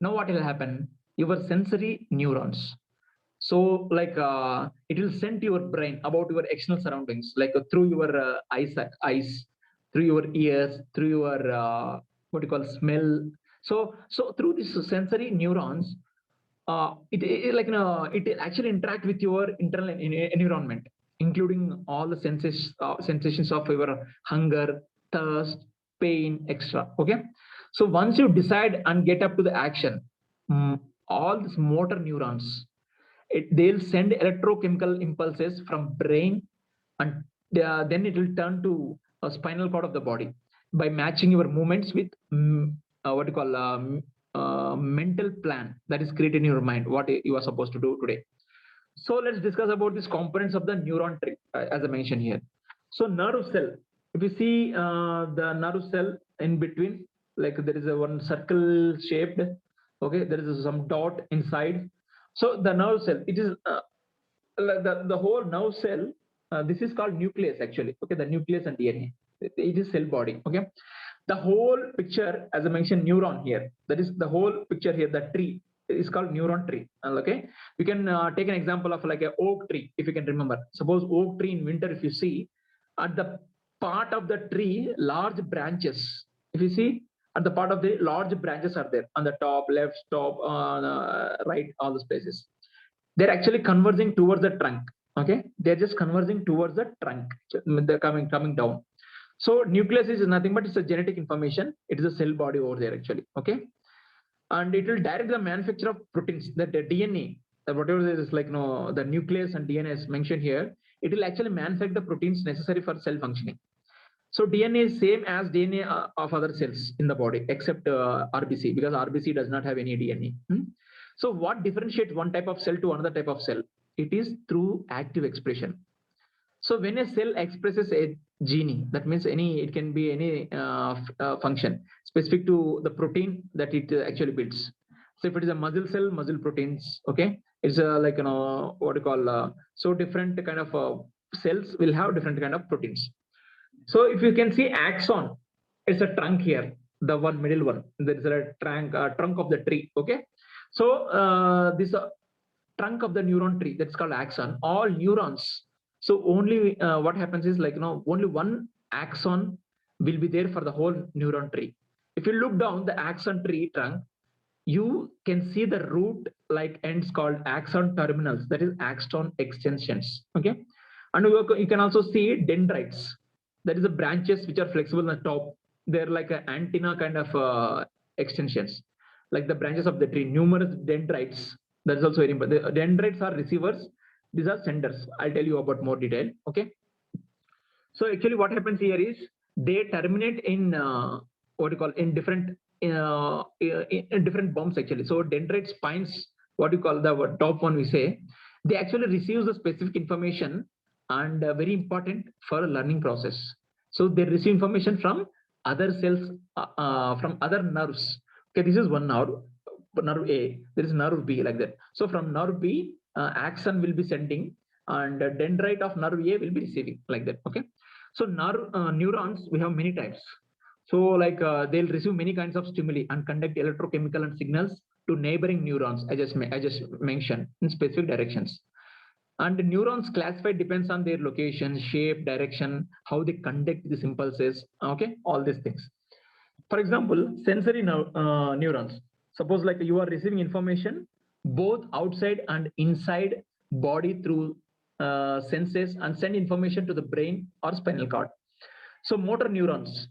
now what will happen? Your sensory neurons. So like it will send to your brain about your external surroundings, like through your eyes, through your ears, through your what you call smell. So through these sensory neurons, it like it actually interact with your internal environment, including all the sensations of your hunger, thirst, pain, etc. Okay, so once you decide and get up to the action, all these motor neurons, they'll send electrochemical impulses from brain, and then it will turn to a spinal cord of the body by matching your movements with what you call mental plan that is created in your mind, what you are supposed to do today. So let's discuss about these components of the neuron tree, as I mentioned here. So nerve cell, if you see the nerve cell in between, like there is a one circle shaped, okay, there is some dot inside. So the nerve cell, it is the whole nerve cell. This is called nucleus actually. Okay, the nucleus and DNA. It is cell body. Okay, the whole picture, as I mentioned, neuron here. That is the whole picture here. The tree is called neuron tree. Okay, we can take an example of like an oak tree, if you can remember. Suppose oak tree in winter, if you see at the part of the tree, large branches. If you see at the part of the large branches are there on the top, left, top, right, all the spaces. They're actually converging towards the trunk. Okay, they're just converging towards the trunk. They're coming down. So nucleus is nothing but it's a genetic information. It is a cell body over there actually. Okay, and it will direct the manufacture of proteins. That the DNA, whatever is like the nucleus and DNA is mentioned here, it will actually manufacture the proteins necessary for cell functioning. So DNA is same as DNA of other cells in the body, except RBC, because RBC does not have any DNA. So what differentiates one type of cell to another type of cell? It is through active expression. So when a cell expresses a gene, that means it can be any function specific to the protein that it actually builds. So if it is a muscle cell, muscle proteins, okay, it's like what you call so different kind of cells will have different kind of proteins. So if you can see axon, it's a trunk here, the one middle one. There is a trunk of the tree. Okay, so this trunk of the neuron tree, that's called axon. All neurons. So only what happens is like only one axon will be there for the whole neuron tree. If you look down the axon tree trunk, you can see the root like ends called axon terminals. That is axon extensions. Okay, and you can also see dendrites. That is the branches which are flexible on the top. They're like an antenna kind of extensions, like the branches of the tree. Numerous dendrites, That's also very important. The dendrites are receivers. These are senders. I'll tell you about more detail. Okay. So actually what happens here is they terminate in what you call in different in different bumps actually. So dendrite spines, what you call the top one we say, they actually receive the specific information and very important for a learning process. So they receive information from other cells, from other nerves. Okay, this is one nerve, nerve A. There is nerve B like that. So from nerve B, axon will be sending, and dendrite of nerve A will be receiving like that. Okay. So neurons, we have many types. So like they'll receive many kinds of stimuli and conduct electrochemical and signals to neighboring neurons. I just mentioned in specific directions. And the neurons classified depends on their location, shape, direction, how they conduct these impulses. Okay, all these things. For example, sensory neurons. Suppose like you are receiving information both outside and inside body through senses and send information to the brain or spinal cord. So motor neurons,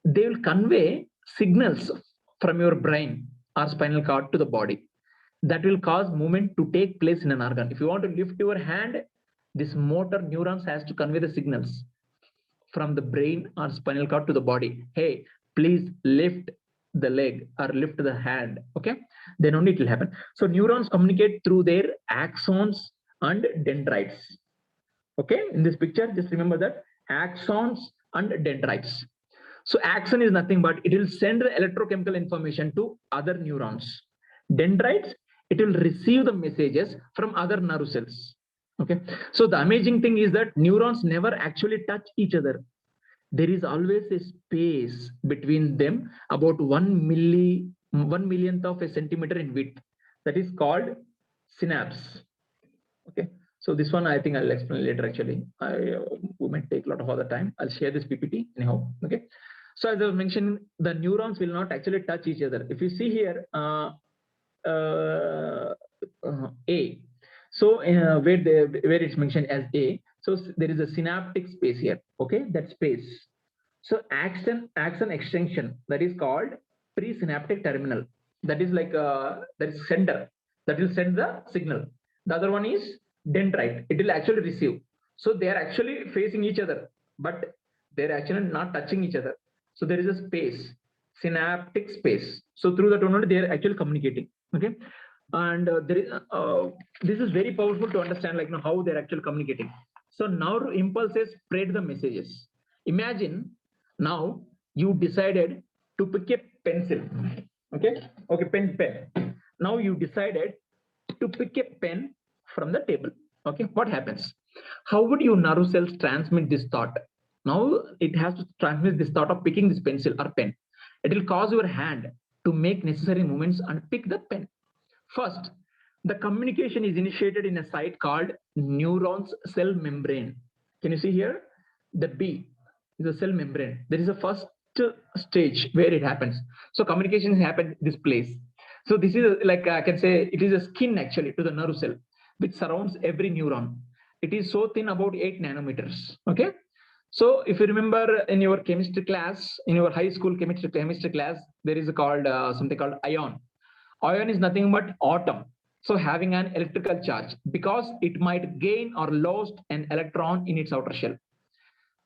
they will convey signals from your brain or spinal cord to the body that will cause movement to take place in an organ. If you want to lift your hand, this motor neurons has to convey the signals from the brain or spinal cord to the body. Hey, please lift the leg or lift the hand. Okay, then only it will happen. So neurons communicate through their axons and dendrites. Okay, in this picture, just remember that axons and dendrites. So axon is nothing but it will send the electrochemical information to other neurons. Dendrites, it will receive the messages from other nerve cells. Okay, so the amazing thing is that neurons never actually touch each other. There is always a space between them about 1 millionth of a centimeter in width. That is called synapse. Okay, so this one I think I'll explain later. Actually, we might take a lot of other time. I'll share this PPT anyhow. Okay, so as I was mentioning, the neurons will not actually touch each other. If you see here, A. So where it's mentioned as A, so there is a synaptic space here. Okay, that space. So axon extension, that is called presynaptic terminal. That is like that is sender that will send the signal. The other one is dendrite. It will actually receive. So they are actually facing each other, but they're actually not touching each other. So there is a space, synaptic space. So through that only they are actually communicating. Okay. And there is this is very powerful to understand like how they're actually communicating. So now impulses spread the messages. Imagine now you decided to pick a pencil. Okay, pen. Now you decided to pick a pen from the table. Okay, what happens? How would your nerve cells transmit this thought? Now it has to transmit this thought of picking this pencil or pen. It will cause your hand to make necessary movements and pick the pen. First, the communication is initiated in a site called neuron's cell membrane. Can you see here? The B is a cell membrane. There is a first stage where it happens. So communication happens this place. So this is like I can say it is a skin actually to the nerve cell which surrounds every neuron. It is so thin, about 8 nanometers. Okay. So if you remember in your chemistry class, in your high school chemistry class, there is called something called ion. Ion is nothing but atom. So having an electrical charge because it might gain or lose an electron in its outer shell.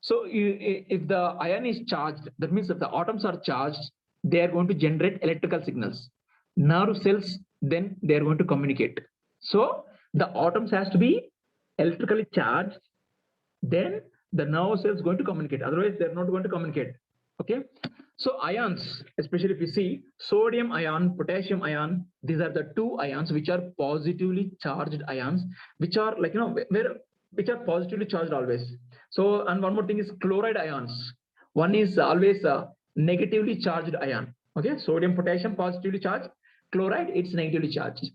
So if the ion is charged, that means if the atoms are charged, they are going to generate electrical signals. Nerve cells, then they are going to communicate. So the atoms has to be electrically charged, then the nerve cells going to communicate. Otherwise, they're not going to communicate. Okay. So ions, especially if you see sodium ion, potassium ion, these are the two ions which are positively charged ions, which are like which are positively charged always. So and one more thing is chloride ions. One is always a negatively charged ion. Okay, sodium, potassium positively charged, chloride it's negatively charged.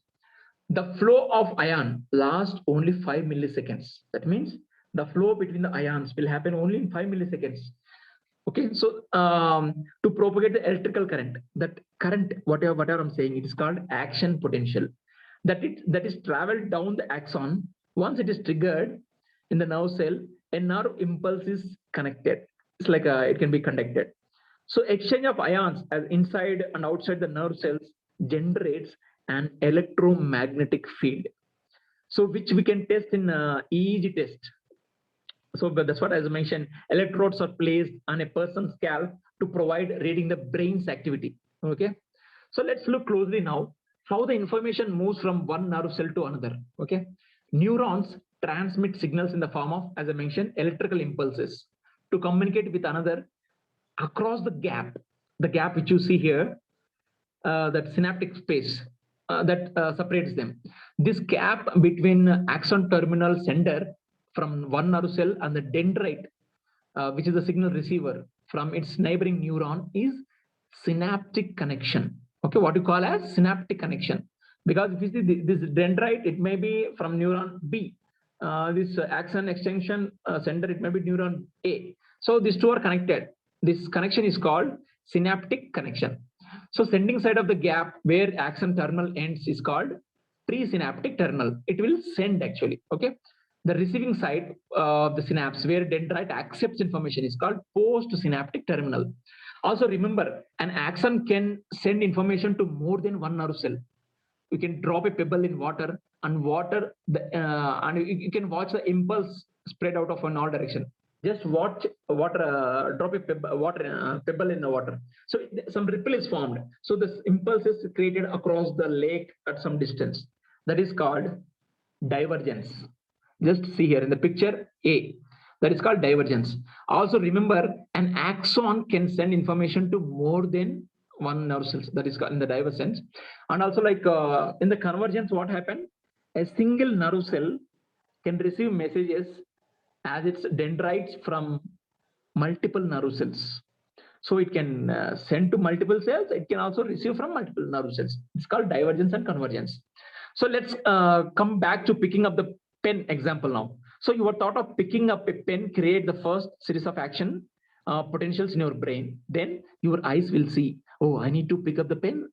The flow of ion lasts only 5 milliseconds. That means the flow between the ions will happen only in 5 milliseconds. Okay, so to propagate the electrical current, that current, whatever I'm saying, it is called action potential. That is traveled down the axon. Once it is triggered in the nerve cell, a nerve impulse is connected. It's like it can be conducted. So exchange of ions as inside and outside the nerve cells generates an electromagnetic field. So which we can test in EEG test. So but that's what, as I mentioned, electrodes are placed on a person's scalp to provide reading the brain's activity. Okay. So let's look closely now how the information moves from one nerve cell to another. Okay. Neurons transmit signals in the form of, as I mentioned, electrical impulses to communicate with another across the gap which you see here, that synaptic space that separates them. This gap between axon terminal sender from one nerve cell and the dendrite, which is the signal receiver from its neighboring neuron, is synaptic connection. Okay, what you call as synaptic connection. Because if you see this dendrite, it may be from neuron B. This axon extension sender, it may be neuron A. So these two are connected. This connection is called synaptic connection. So sending side of the gap where axon terminal ends is called presynaptic terminal. It will send actually. Okay. The receiving side of the synapse where dendrite accepts information is called postsynaptic terminal. Also remember, an axon can send information to more than one nerve cell. You can drop a pebble in water and and you can watch the impulse spread out of in all direction. Just watch water, drop a pebble in the water. So some ripple is formed. So this impulse is created across the lake at some distance. That is called divergence. Just see here in the picture A. That is called divergence. Also remember, an axon can send information to more than one nerve cells. That is in the divergence. And also like in the convergence, what happened? A single nerve cell can receive messages as its dendrites from multiple nerve cells. So it can send to multiple cells. It can also receive from multiple nerve cells. It's called divergence and convergence. So let's come back to picking up the pen example now. So your thought of picking up a pen create the first series of action potentials in your brain. Then your eyes will see, oh, I need to pick up the pen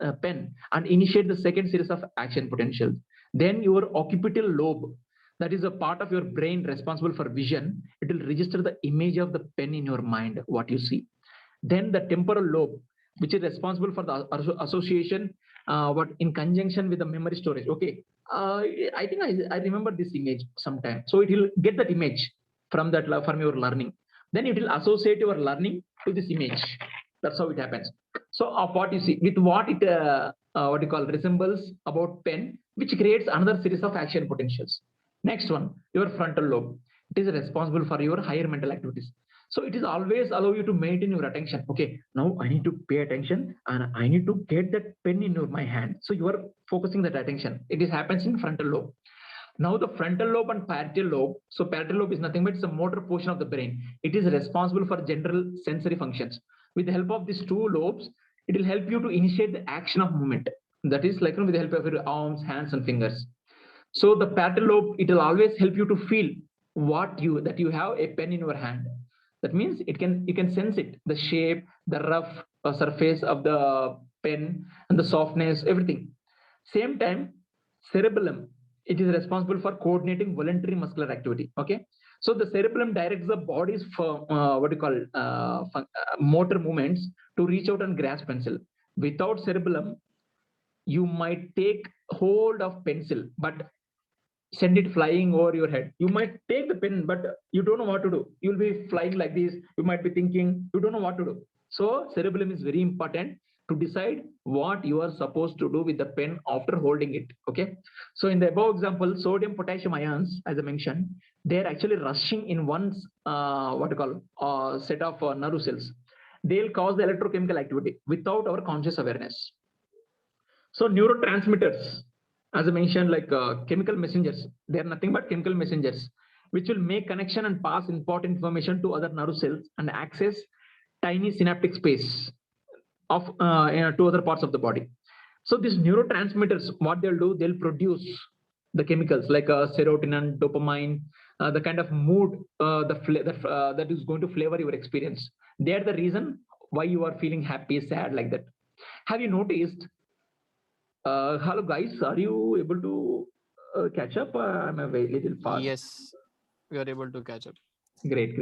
and initiate the second series of action potentials. Then your occipital lobe, that is a part of your brain responsible for vision, it will register the image of the pen in your mind, what you see. Then the temporal lobe, which is responsible for the association, what in conjunction with the memory storage. Okay, I think I remember this image sometime. So it will get that image from your learning. Then it will associate your learning to this image. That's how it happens. So of what you see, with what it what you call resembles about pen, which creates another series of action potentials. Next one, your frontal lobe. It is responsible for your higher mental activities. So it is always allow you to maintain your attention. Okay, now I need to pay attention and I need to get that pen in my hand. So you are focusing that attention. It is happens in frontal lobe. Now the frontal lobe and parietal lobe. So parietal lobe is nothing but it's a motor portion of the brain. It is responsible for general sensory functions. With the help of these two lobes, it will help you to initiate the action of movement. That is like with the help of your arms, hands, and fingers. So the parietal lobe, it will always help you to feel that you have a pen in your hand. That means you can sense it, the shape, the rough surface of the pen, and the softness, everything. Same time, cerebellum, it is responsible for coordinating voluntary muscular activity. Okay, so the cerebellum directs the body's motor movements to reach out and grasp pencil. Without cerebellum, you might take hold of pencil, but send it flying over your head. You might take the pen, but you don't know what to do. You'll be flying like this. You might be thinking, you don't know what to do. So cerebellum is very important to decide what you are supposed to do with the pen after holding it. Okay. So in the above example, sodium, potassium ions, as I mentioned, they're actually rushing in one set of nerve cells. They'll cause the electrochemical activity without our conscious awareness. So neurotransmitters, as I mentioned, like chemical messengers, they are nothing but chemical messengers, which will make connection and pass important information to other nerve cells and access tiny synaptic space of to other parts of the body. So these neurotransmitters, what they'll do, they'll produce the chemicals like serotonin, dopamine, the kind of mood that is going to flavor your experience. They are the reason why you are feeling happy, sad, like that. Have you noticed? Hello guys, are you able to catch up? I'm a little fast. Yes, we are able to catch up. Great.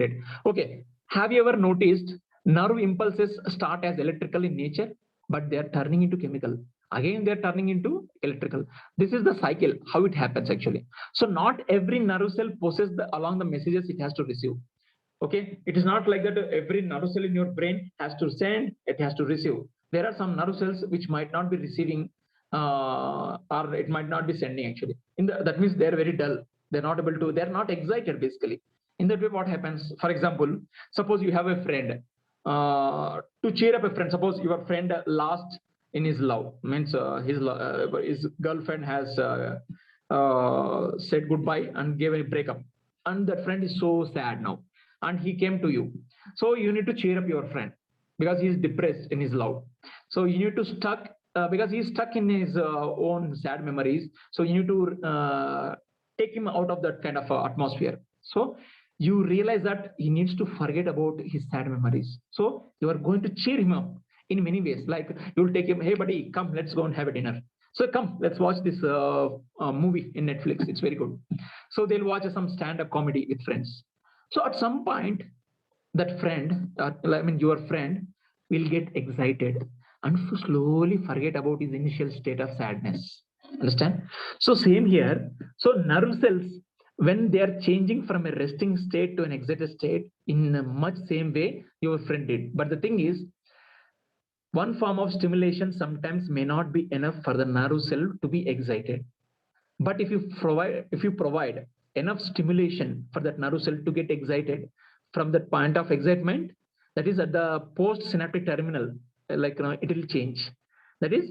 Okay. Have you ever noticed nerve impulses start as electrical in nature, but they are turning into chemical? Again, they're turning into electrical. This is the cycle, how it happens actually. So not every nerve cell possesses along the messages it has to receive. Okay, it is not like that every nerve cell in your brain has to send, it has to receive. There are some nerve cells which might not be receiving or it might not be sending actually. That means they're very dull. They're not able to, they're not excited basically. In that way, what happens? For example, suppose you have a friend. To cheer up a friend, suppose your friend lost in his love, means his girlfriend has said goodbye and gave a breakup, and that friend is so sad now, and he came to you. So you need to cheer up your friend because he is depressed in his love. So you need to stuck because he's stuck in his own sad memories. So you need to take him out of that kind of atmosphere. So you realize that he needs to forget about his sad memories. So you are going to cheer him up in many ways. Like you'll take him, hey buddy, come, let's go and have a dinner. So come, let's watch this movie in Netflix. It's very good. So they'll watch some stand-up comedy with friends. So at some point, that friend, your friend, will get excited and slowly forget about his initial state of sadness. Understand? So same here. So nerve cells, when they are changing from a resting state to an excited state, in a much same way your friend did. But the thing is, one form of stimulation sometimes may not be enough for the nerve cell to be excited. But if you provide enough stimulation for that nerve cell to get excited from that point of excitement, that is at the post-synaptic terminal, it will change. That is,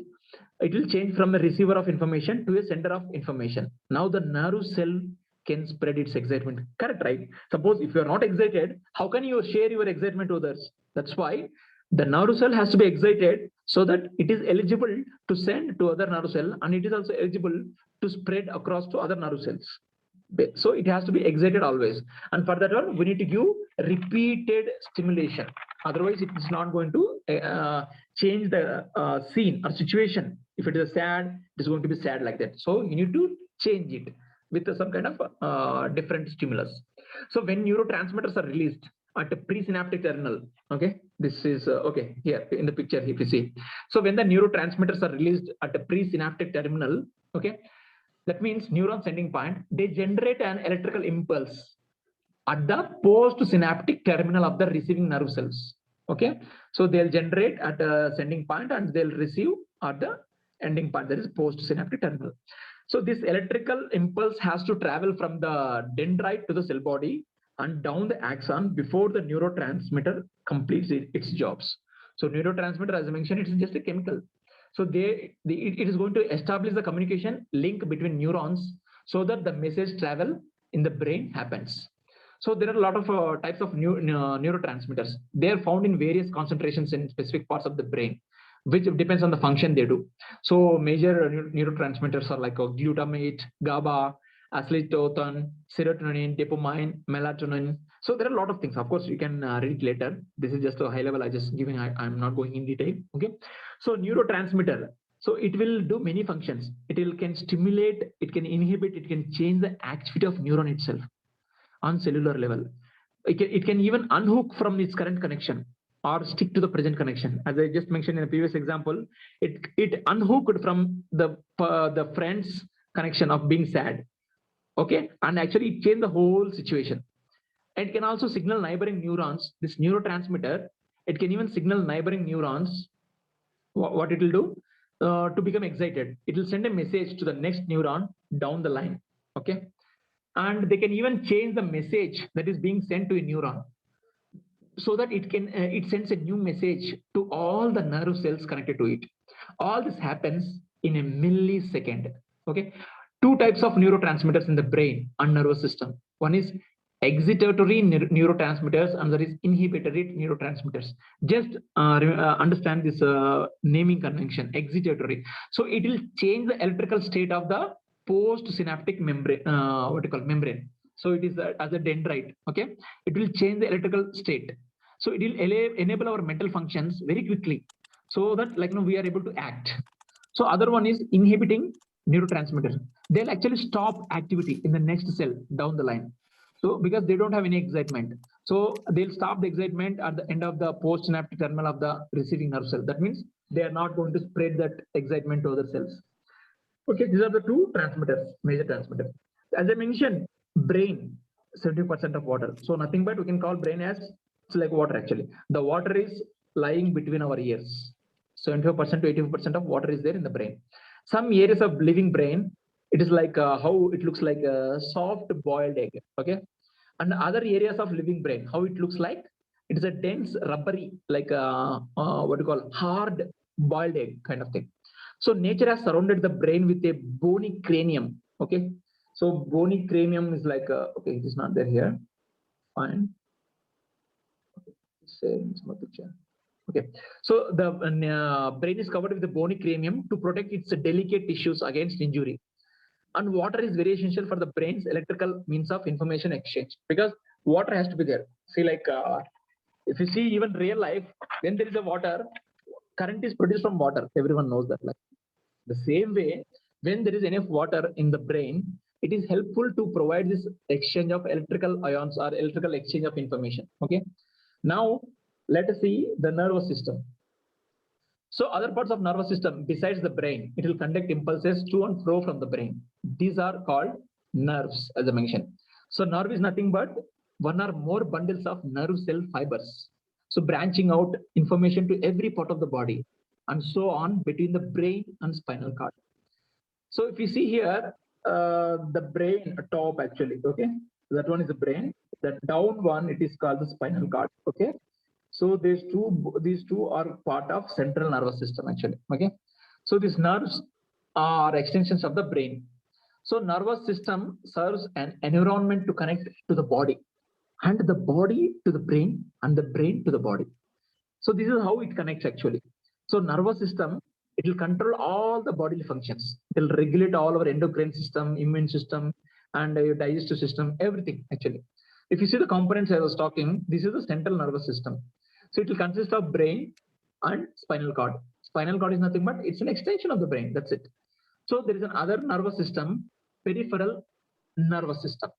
it will change from a receiver of information to a sender of information. Now the nerve cell can spread its excitement. Correct, right? Suppose if you are not excited, how can you share your excitement to others? That's why the nerve cell has to be excited so that it is eligible to send to other nerve cell, and it is also eligible to spread across to other nerve cells. So it has to be excited always. And for that one, we need to give repeated stimulation. Otherwise, it is not going to change the scene or situation. If it is sad, it is going to be sad like that. So you need to change it with some kind of different stimulus. So when neurotransmitters are released at a presynaptic terminal, okay, this is okay here in the picture if you see. So when the neurotransmitters are released at a presynaptic terminal, okay, that means neuron sending point, they generate an electrical impulse at the post-synaptic terminal of the receiving nerve cells. Okay, so they'll generate at a sending point and they'll receive at the ending point, that is post-synaptic terminal. So this electrical impulse has to travel from the dendrite to the cell body and down the axon before the neurotransmitter completes its jobs. So neurotransmitter, as I mentioned, it is just a chemical. So it is going to establish the communication link between neurons so that the message travel in the brain happens. So there are a lot of types of neurotransmitters. They are found in various concentrations in specific parts of the brain, which depends on the function they do. So major neurotransmitters are like glutamate, GABA, acetylcholine, serotonin, dopamine, melatonin. So there are a lot of things. Of course, you can read later. This is just a high level. I'm not going in detail. Okay. So neurotransmitter. So it will do many functions. It can stimulate, it can inhibit, it can change the activity of neuron itself on cellular level. It can even unhook from its current connection or stick to the present connection. As I just mentioned in the previous example, it unhooked from the friend's connection of being sad. Okay, and actually it changed the whole situation. And it can also signal neighboring neurons. This neurotransmitter, it can even signal neighboring neurons. What it will do to become excited. It will send a message to the next neuron down the line. Okay, and they can even change the message that is being sent to a neuron, so that it sends a new message to all the nerve cells connected to it. All this happens in a millisecond. Okay, two types of neurotransmitters in the brain and nervous system. One is excitatory neurotransmitters, and there is inhibitory neurotransmitters. Just understand this naming convention, excitatory. So it will change the electrical state of the post-synaptic membrane, membrane. So it is as a dendrite. Okay, it will change the electrical state. So it will enable our mental functions very quickly, so that we are able to act. So other one is inhibiting neurotransmitter. They'll actually stop activity in the next cell down the line. So because they don't have any excitement, so they'll stop the excitement at the end of the postsynaptic terminal of the receiving nerve cell. That means they are not going to spread that excitement to other cells. Okay, these are the two transmitters, major transmitters. As I mentioned, brain, 70% of water. So nothing but we can call brain as, it's like water actually. The water is lying between our ears. 75% to 85% of water is there in the brain. Some areas of living brain, it is like how it looks like a soft boiled egg. Okay. And other areas of living brain, how it looks like, it is a dense, rubbery, like what you call hard boiled egg kind of thing. So nature has surrounded the brain with a bony cranium. Okay. So bony cranium is like, okay, it is not there here. Fine. Same picture. Okay. So the brain is covered with the bony cranium to protect its delicate tissues against injury. And water is very essential for the brain's electrical means of information exchange, because water has to be there. See, like if you see even real life, when there is a water, current is produced from water. Everyone knows that. Like the same way, when there is enough water in the brain, it is helpful to provide this exchange of electrical ions or electrical exchange of information. Okay. Now let us see the nervous system. So other parts of nervous system besides the brain, it will conduct impulses to and fro from the brain. These are called nerves, as I mentioned. So nerve is nothing but one or more bundles of nerve cell fibers. So branching out information to every part of the body and so on between the brain and spinal cord. So if you see here, the brain top actually, okay, that one is the brain. That down one, it is called the spinal cord. Okay. So these two are part of central nervous system actually. Okay. So these nerves are extensions of the brain. So nervous system serves an environment to connect to the body, and the body to the brain, and the brain to the body. So this is how it connects actually. So nervous system, it will control all the bodily functions. It will regulate all our endocrine system, immune system, and digestive system, everything actually. If you see the components I was talking, this is the central nervous system. So it will consist of brain and spinal cord. Spinal cord is nothing but it's an extension of the brain. That's it. So there is another nervous system, peripheral nervous system.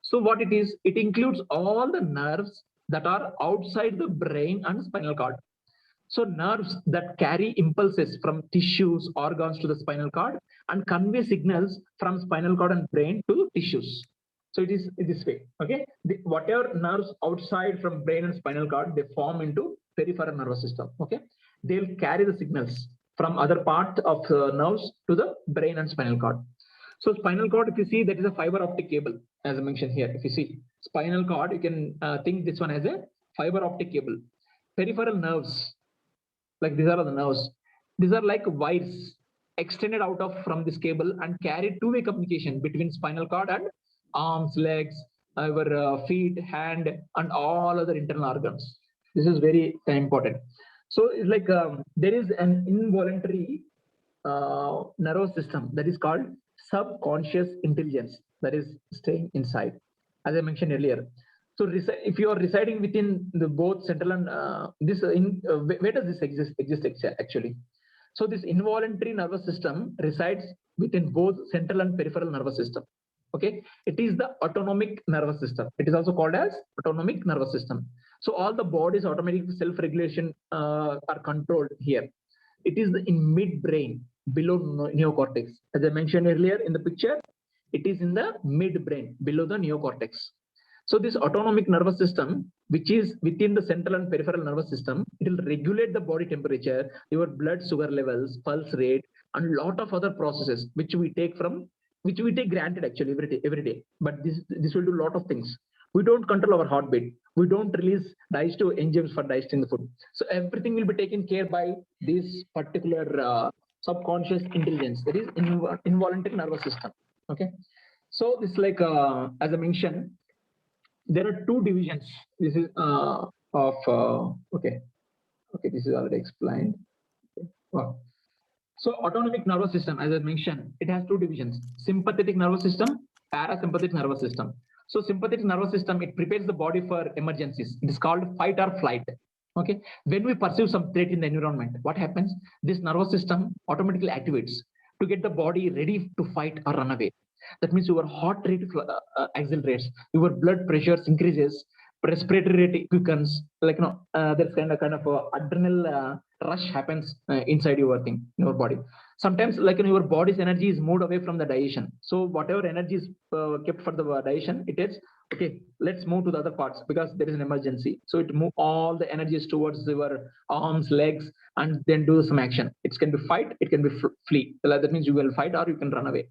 So what it is, it includes all the nerves that are outside the brain and spinal cord. So nerves that carry impulses from tissues, organs to the spinal cord and convey signals from spinal cord and brain to tissues. So it is this way. Okay. Whatever nerves outside from brain and spinal cord, they form into peripheral nervous system. Okay. They'll carry the signals from other part of nerves to the brain and spinal cord. So spinal cord, if you see, that is a fiber optic cable, as I mentioned here. If you see spinal cord, you can think this one as a fiber optic cable. Peripheral nerves, like these are the nerves. These are like wires extended out of from this cable and carry two-way communication between spinal cord and arms, legs, our feet, hand, and all other internal organs. This is very important. So it's like there is an involuntary nervous system that is called subconscious intelligence that is staying inside, as I mentioned earlier. So if you are residing within the both central and where does this exist actually? So this involuntary nervous system resides within both central and peripheral nervous system. Okay, it is the autonomic nervous system. It is also called as autonomic nervous system. So all the body's automatic self-regulation are controlled here. It is in midbrain below neocortex. As I mentioned earlier in the picture, it is in the midbrain below the neocortex. So this autonomic nervous system, which is within the central and peripheral nervous system, it will regulate the body temperature, your blood sugar levels, pulse rate, and a lot of other processes which we take granted actually every day. But this will do a lot of things. We don't control our heartbeat. We don't release digestive enzymes for digesting the food. So everything will be taken care by this particular subconscious intelligence, that is involuntary nervous system. Okay. So this like as I mentioned, there are two divisions. This is okay. This is already explained. Okay. Wow. So autonomic nervous system, as I mentioned, it has two divisions: sympathetic nervous system, parasympathetic nervous system. So sympathetic nervous system, it prepares the body for emergencies. It is called fight or flight. Okay. When we perceive some threat in the environment, what happens? This nervous system automatically activates to get the body ready to fight or run away. That means your heart rate accelerates, your blood pressure increases, respiratory rate quickens, like there's kind of adrenal rush happens inside your thing in your body. Sometimes like your body's energy is moved away from the digestion, so whatever energy is kept for the digestion, it is okay, let's move to the other parts because there is an emergency, so it move all the energies towards your arms, legs, and then do some action. It can be fight, it can be flee. That means you will fight or you can run away.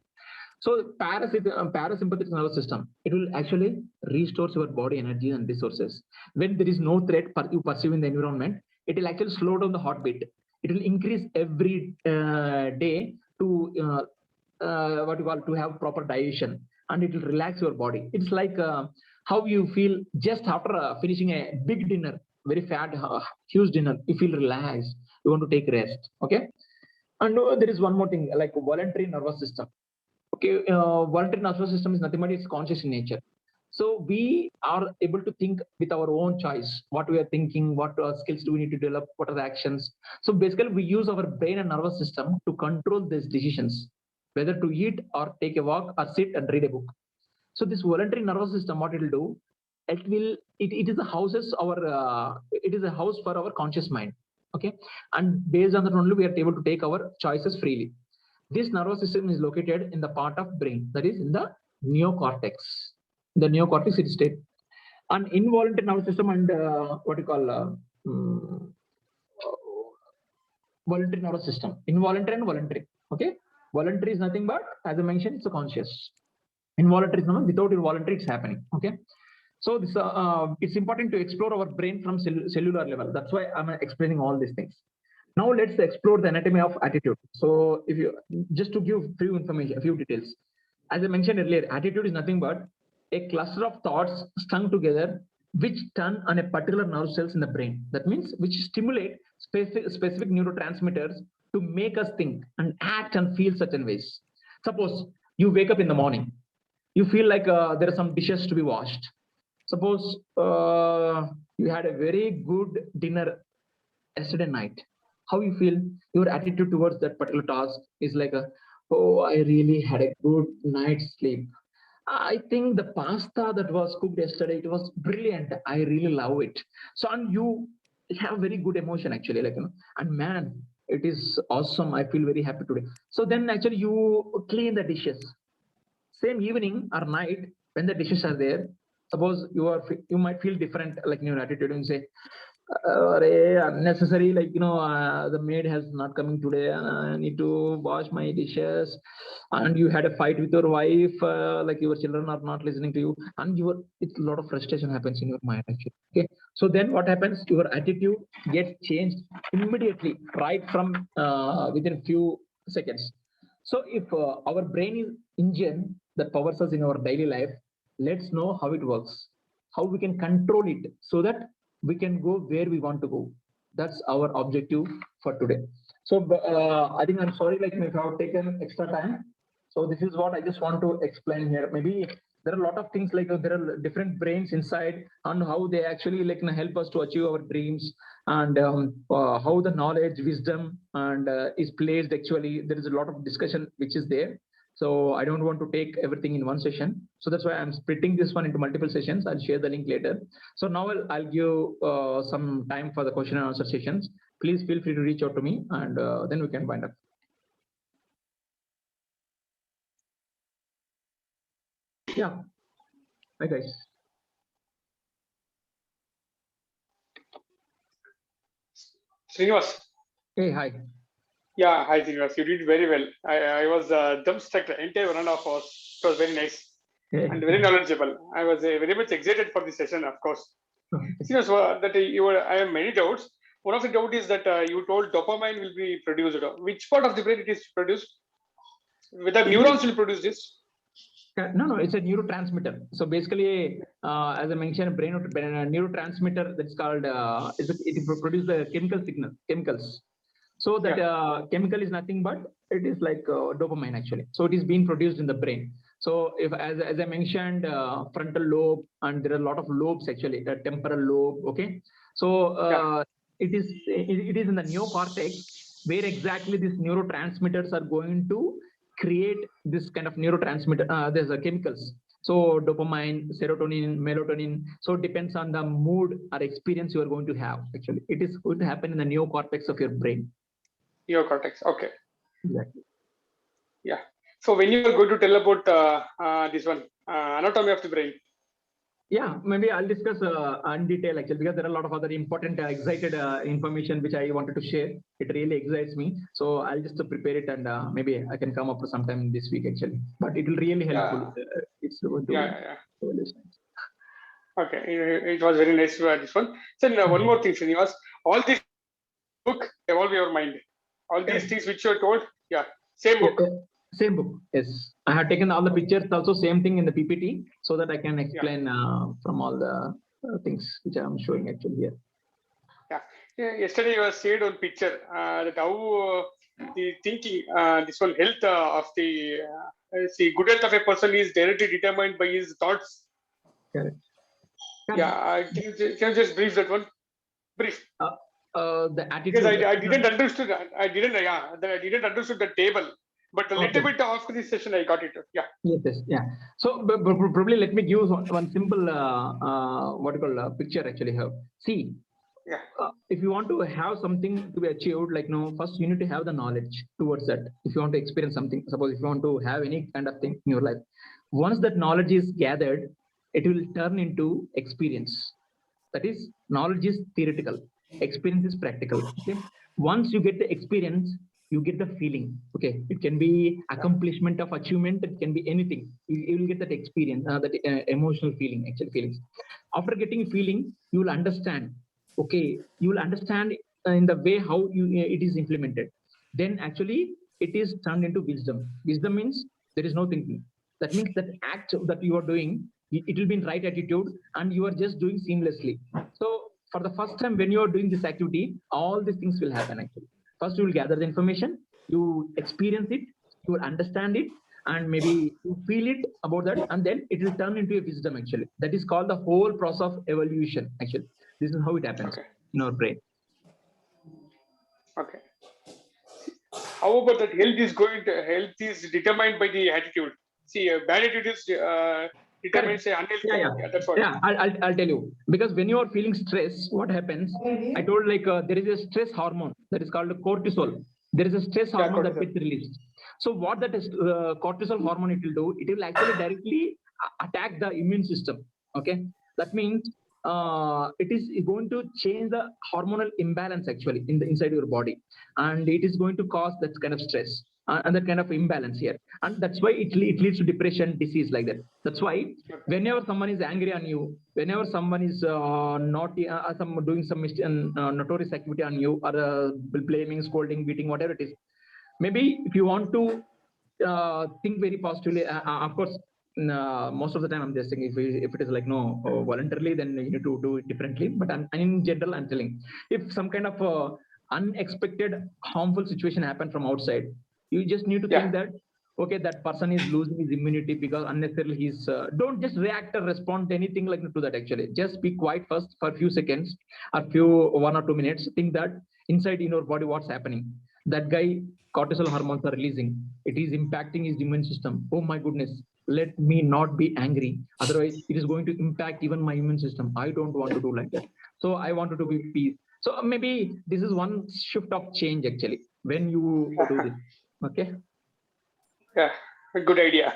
So parasympathetic nervous system, it will actually restores your body energy and resources. When there is no threat you perceive in the environment, it will actually slow down the heartbeat. It will increase every day to what you call to have proper digestion, and it will relax your body. It's like how you feel just after finishing a big dinner, very fat, huge dinner. You feel relaxed. You want to take rest. Okay. And there is one more thing, like voluntary nervous system. Okay, voluntary nervous system is nothing but it's conscious in nature. So we are able to think with our own choice, what we are thinking, what skills do we need to develop, what are the actions. So basically we use our brain and nervous system to control these decisions, whether to eat or take a walk or sit and read a book. So this voluntary nervous system, what it will do, it is a houses it is a house for our conscious mind. Okay, and based on that only we are able to take our choices freely. This nervous system is located in the part of brain that is in the neocortex. The neocortex is state. And involuntary nervous system and what you call voluntary nervous system. Involuntary and voluntary. Okay, voluntary is nothing but, as I mentioned, it's a conscious. Involuntary is nothing, without involuntary it's happening. Okay, so this it's important to explore our brain from cellular level. That's why I'm explaining all these things. Now let's explore the anatomy of attitude. So if you just to give few information, a few details. As I mentioned earlier, attitude is nothing but a cluster of thoughts strung together which turn on a particular nerve cells in the brain. That means which stimulate specific neurotransmitters to make us think and act and feel certain ways. Suppose you wake up in the morning, you feel like there are some dishes to be washed. Suppose you had a very good dinner yesterday night. How you feel, your attitude towards that particular task is like oh, I really had a good night's sleep. I think the pasta that was cooked yesterday, it was brilliant. I really love it. So, and you have very good emotion actually, like, and man, it is awesome. I feel very happy today. So then actually you clean the dishes. Same evening or night when the dishes are there, suppose you might feel different, like in your attitude, and say, unnecessary, like the maid has not coming today, I need to wash my dishes. And you had a fight with your wife, like your children are not listening to you, and it's a lot of frustration happens in your mind actually. Okay, so then what happens, your attitude gets changed immediately, right from within few seconds. So if our brain is engine that powers us in our daily life, let's know how it works, how we can control it so that we can go where we want to go. That's our objective for today. So I think I'm sorry, like if I've taken extra time. So this is what I just want to explain here. Maybe there are a lot of things, like there are different brains inside and how they actually like help us to achieve our dreams, and how the knowledge, wisdom, and is placed. Actually, there is a lot of discussion which is there. So I don't want to take everything in one session. So that's why I'm splitting this one into multiple sessions. I'll share the link later. So now I'll give some time for the question and answer sessions. Please feel free to reach out to me, and then we can wind up. Yeah. Hi guys. Srinivas. Hey, hi. Yeah, hi Srinivas. You did very well. I was dumbstruck the entire 1.5 hours. It was very nice and very knowledgeable. I was very much excited for this session, of course. Srinivas, I have many doubts. One of the doubt is that you told dopamine will be produced. Which part of the brain it is produced? Whether neurons will produce this? No, it's a neurotransmitter. So basically, as I mentioned, neurotransmitter that's called it produces the chemicals. So that chemical is nothing but it is like dopamine actually. So it is being produced in the brain. So if as I mentioned, frontal lobe, and there are a lot of lobes actually, the temporal lobe. Okay, so it is in the neocortex where exactly these neurotransmitters are going to create this kind of neurotransmitter. There's chemicals. So dopamine, serotonin, melatonin. So it depends on the mood or experience you are going to have. Actually, it is going to happen in the neocortex of your brain. Neocortex. Okay. Exactly. Yeah. So when you are going to tell about this one, anatomy of the brain. Yeah, maybe I'll discuss in detail actually, because there are a lot of other important, excited information which I wanted to share. It really excites me. So I'll just prepare it and maybe I can come up with sometime this week actually. But it will really helpful. It's going to Okay, it was very nice this one. So one more thing, Srinivas, all this book evolve your mind. All these things which you are told, same book. Same book, yes. I have taken all the pictures, also same thing in the PPT, so that I can explain from all the things which I am showing actually here. Yeah. Yesterday you said on picture that how the thinking, this one health of the good health of a person is directly determined by his thoughts. Correct. Yeah, can you just brief that one? Brief. The attitude. Because I didn't understood. I didn't understood the table. But a little bit after this session, I got it. Yeah. Yes. Yeah. So probably let me give one simple picture actually have. See, if you want to have something to be achieved, like first you need to have the knowledge towards that. If you want to experience something, suppose if you want to have any kind of thing in your life, once that knowledge is gathered, it will turn into experience. That is, knowledge is theoretical, experience is practical. Okay. Once you get the experience, you get the feeling. Okay, it can be accomplishment of achievement, it can be anything. You will get that experience, that emotional feeling, actual feelings. After getting feeling, you will understand. Okay, you will understand in the way how it is implemented. Then actually it is turned into wisdom. Wisdom means there is no thinking. That means that act that you are doing, it will be in right attitude and you are just doing seamlessly. So for the first time when you are doing this activity, all these things will happen actually. First, you will gather the information, you experience it, you will understand it, and maybe you feel it about that, and then it will turn into a wisdom actually. That is called the whole process of evolution actually. This is how it happens in our brain. Okay. How about that health is determined by the attitude. See, bad attitude is determines unhealthy. Yeah. That's what. Yeah, I'll tell you. Because when you are feeling stress, what happens? I told there is a stress hormone that is called cortisol. There is a stress hormone that gets released. So what that is, cortisol hormone it will do, it will actually directly attack the immune system. Okay, that means it is going to change the hormonal imbalance actually in the inside your body, and it is going to cause that kind of stress and that kind of imbalance here, and that's why it leads to depression, disease like that. That's why whenever someone is angry on you, whenever someone is doing some notorious activity on you, or blaming, scolding, beating, whatever it is, maybe if you want to think very positively, of course. Most of the time I'm just saying if it is like voluntarily, then you need to do it differently. But in general, I'm telling, if some kind of unexpected harmful situation happened from outside, you just need to think that okay, that person is losing his immunity because unnecessarily he's don't just react or respond to anything like to that actually. Just be quiet first for a few seconds, a few 1 or 2 minutes. Think that inside in your body what's happening. That guy, cortisol hormones are releasing. It is impacting his immune system. Oh my goodness. Let me not be angry. Otherwise, it is going to impact even my immune system. I don't want to do like that. So I wanted to be peace. So maybe this is one shift of change actually when you do this. Okay. Yeah, a good idea.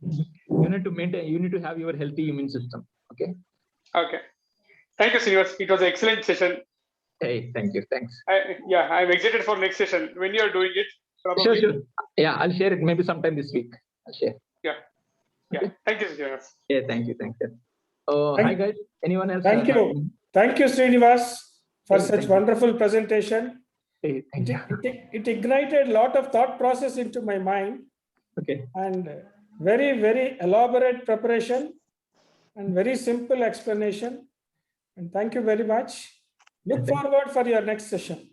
You need to maintain. You need to have your healthy immune system. Okay. Okay. Thank you, Srinivas. It was an excellent session. Hey, thank you. Thanks. I'm excited for next session when you are doing it. Probably. Sure. Yeah, I'll share it maybe sometime this week. I'll share. Yeah. Okay. Thank you, Srinivas. Yeah, thank you. Hi guys. Anyone else? Thank you. Thank you, Srinivas, for such wonderful presentation. Hey, thank you. It ignited a lot of thought process into my mind. Okay. And very, very elaborate preparation and very simple explanation. And thank you very much. Look forward for your next session.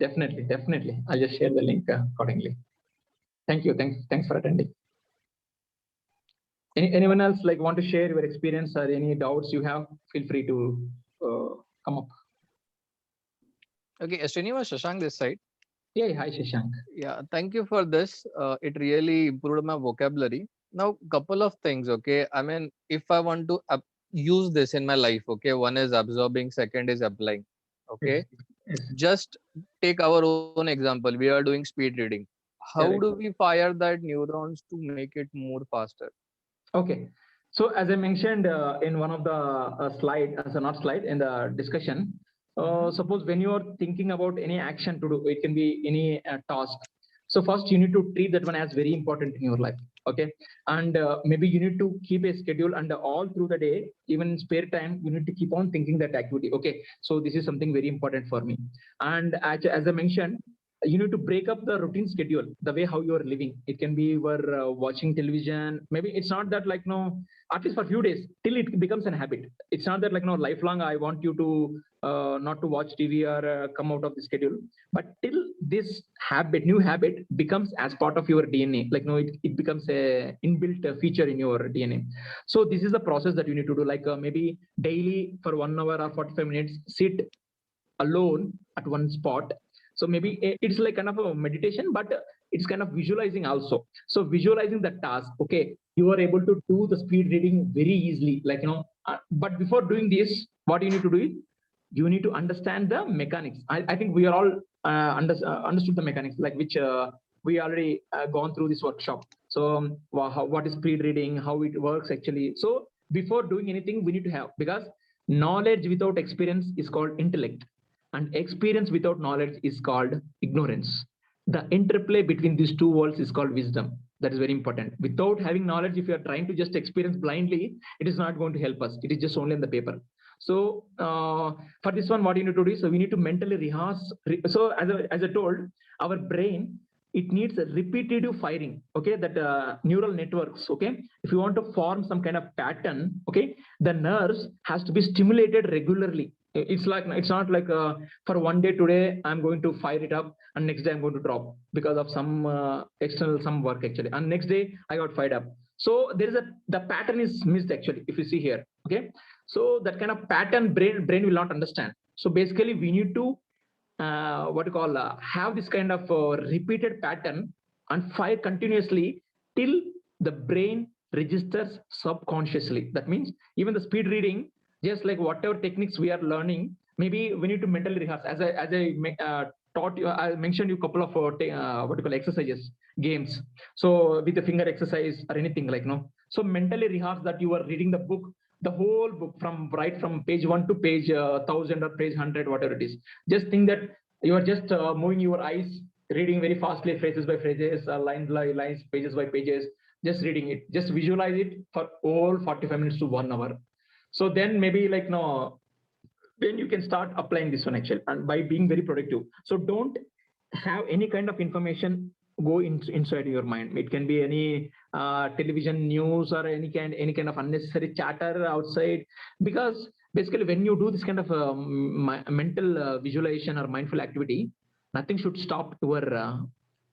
Definitely. I'll just share the link accordingly. Thank you. Thanks for attending. Anyone else want to share your experience or any doubts you have? Feel free to come up. Okay, Srinivas, Shashank this side. Yeah, hi Shashank. Yeah, thank you for this. It really improved my vocabulary. Now, couple of things. Okay, I mean, if I want to use this in my life, okay, one is absorbing, second is applying. Okay, Yes, just take our own example. We are doing speed reading. How correct. do we fire that neurons to make it more faster? Okay. So as I mentioned in one of the slide, so not slide, in the discussion, suppose when you are thinking about any action to do, it can be any task. So first you need to treat that one as very important in your life. Okay. And maybe you need to keep a schedule, and all through the day, even in spare time, you need to keep on thinking that activity. Okay. So this is something very important for me. And as I mentioned, you need to break up the routine schedule, the way how you are living. It can be you are watching television. Maybe it's not that like no, at least for a few days till it becomes an habit. It's not that like no, lifelong I want you to not to watch TV or come out of the schedule, but till this habit, new habit becomes as part of your DNA, like no, it becomes a inbuilt feature in your DNA. So this is the process that you need to do, like maybe daily for 1 hour or 45 minutes sit alone at one spot. So maybe it's like kind of a meditation, but it's kind of visualizing also. So visualizing the task, okay, you are able to do the speed reading very easily, like but before doing this, what you need to do is you need to understand the mechanics. I think we are all understood the mechanics, like which we already gone through this workshop. So what is speed reading, how it works actually. So before doing anything, we need to have, because knowledge without experience is called intellect, and experience without knowledge is called ignorance. The interplay between these two worlds is called wisdom. That is very important. Without having knowledge, if you are trying to just experience blindly, it is not going to help us. It is just only on the paper. So for this one, what you need to do is, so we need to mentally rehearse. So as I told, our brain, it needs a repetitive firing. Okay, that neural networks. Okay, if you want to form some kind of pattern, okay, the nerves has to be stimulated regularly. It's like, it's not like for one day today I'm going to fire it up and next day I'm going to drop because of some external some work actually, and next day I got fired up. So there is the pattern is missed actually, if you see here. Okay, so that kind of pattern brain will not understand. So basically we need to what you call have this kind of repeated pattern and fire continuously till the brain registers subconsciously. That means even the speed reading, just like whatever techniques we are learning, maybe we need to mentally rehearse. As I taught you, I mentioned you a couple of what you call exercises, games. So with the finger exercise or anything like so mentally rehearse that you are reading the book, the whole book from right from page 1 to page 1000 or page 100, whatever it is. Just think that you are just moving your eyes, reading very fastly, phrases by phrases, lines by lines, pages by pages, just reading it. Just visualize it for all 45 minutes to 1 hour. So then maybe like then you can start applying this one actually, and by being very productive. So don't have any kind of information go inside your mind. It can be any television news or any kind of unnecessary chatter outside, because basically when you do this kind of mental visualization or mindful activity, nothing should stop your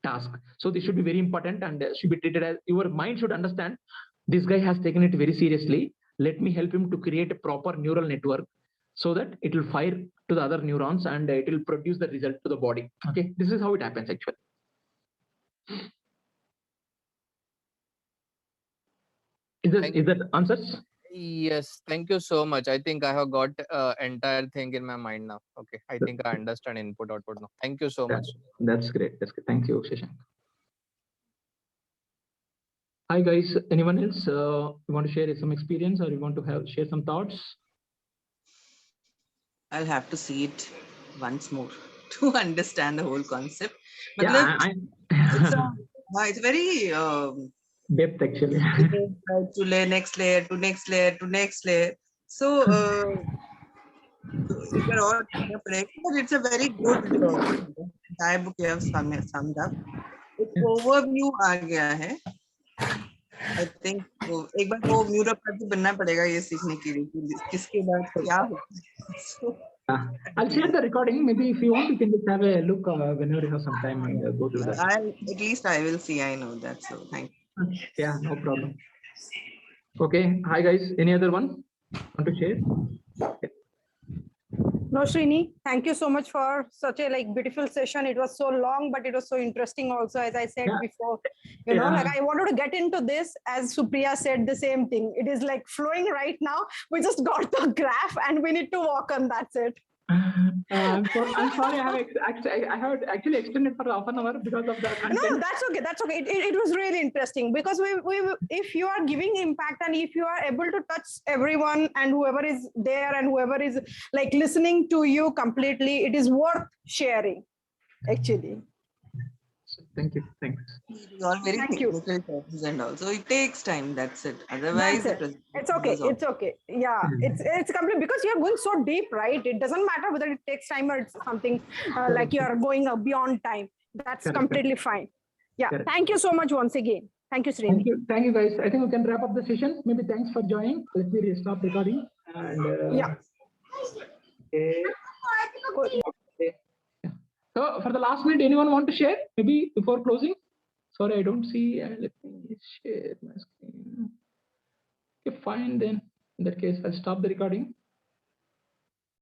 task. So this should be very important and should be treated as, your mind should understand this guy has taken it very seriously. Let me help him to create a proper neural network so that it will fire to the other neurons and it will produce the result to the body. Okay, this is how it happens actually. Is that answers? Yes, thank you so much. I think I have got entire thing in my mind now. Okay, I think I understand input output now. Thank you so much. That's great. That's good. Thank you, Shashank. Hi guys, anyone else you want to share some experience or you want to share some thoughts? I'll have to see it once more to understand the whole concept. But Yeah, it's very depth actually. to layer, next layer, to next layer, to next layer. So if you're all kind of like, but it's a very good entire book you have summed up. एक overview आ गया है. I think एक बार वो neuropathy बनना पड़ेगा ये सीखने के लिए किसके बाद क्या होगा. I'll share the recording. Maybe if you want, you can just have a look whenever you have some time and go through that. At least I will see. I know that. So thank you. Yeah, no problem. Okay. Hi guys. Any other one want to share? Okay. No, Srini, thank you so much for such a beautiful session. It was so long, but it was so interesting also, as I said Yeah. before. Yeah. I wanted to get into this, as Supriya said the same thing. It is flowing right now. We just got the graph and we need to walk on. That's it. I'm sorry. I have actually extended for half an hour because of the content. No, that's okay. That's okay. It was really interesting because we if you are giving impact and if you are able to touch everyone and whoever is there and whoever is listening to you completely, it is worth sharing. Actually, Thank you. Thanks. It's all very Thank you. technical terms and also it takes time. That's it. Otherwise, That's it. It's okay. It's okay. Yeah, it's complete because you're going so deep, right? It doesn't matter whether it takes time or it's something like you are going beyond time. That's Correct. completely fine. Yeah. Correct. Thank you so much once again. Thank you, Srini. Thank you, guys. I think we can wrap up the session. Maybe thanks for joining. Let me stop recording. And Yeah. okay. Okay. So for the last minute, anyone want to share? Maybe before closing? Sorry, I don't see. Let me share my screen. Okay, fine then. In that case, I'll stop the recording.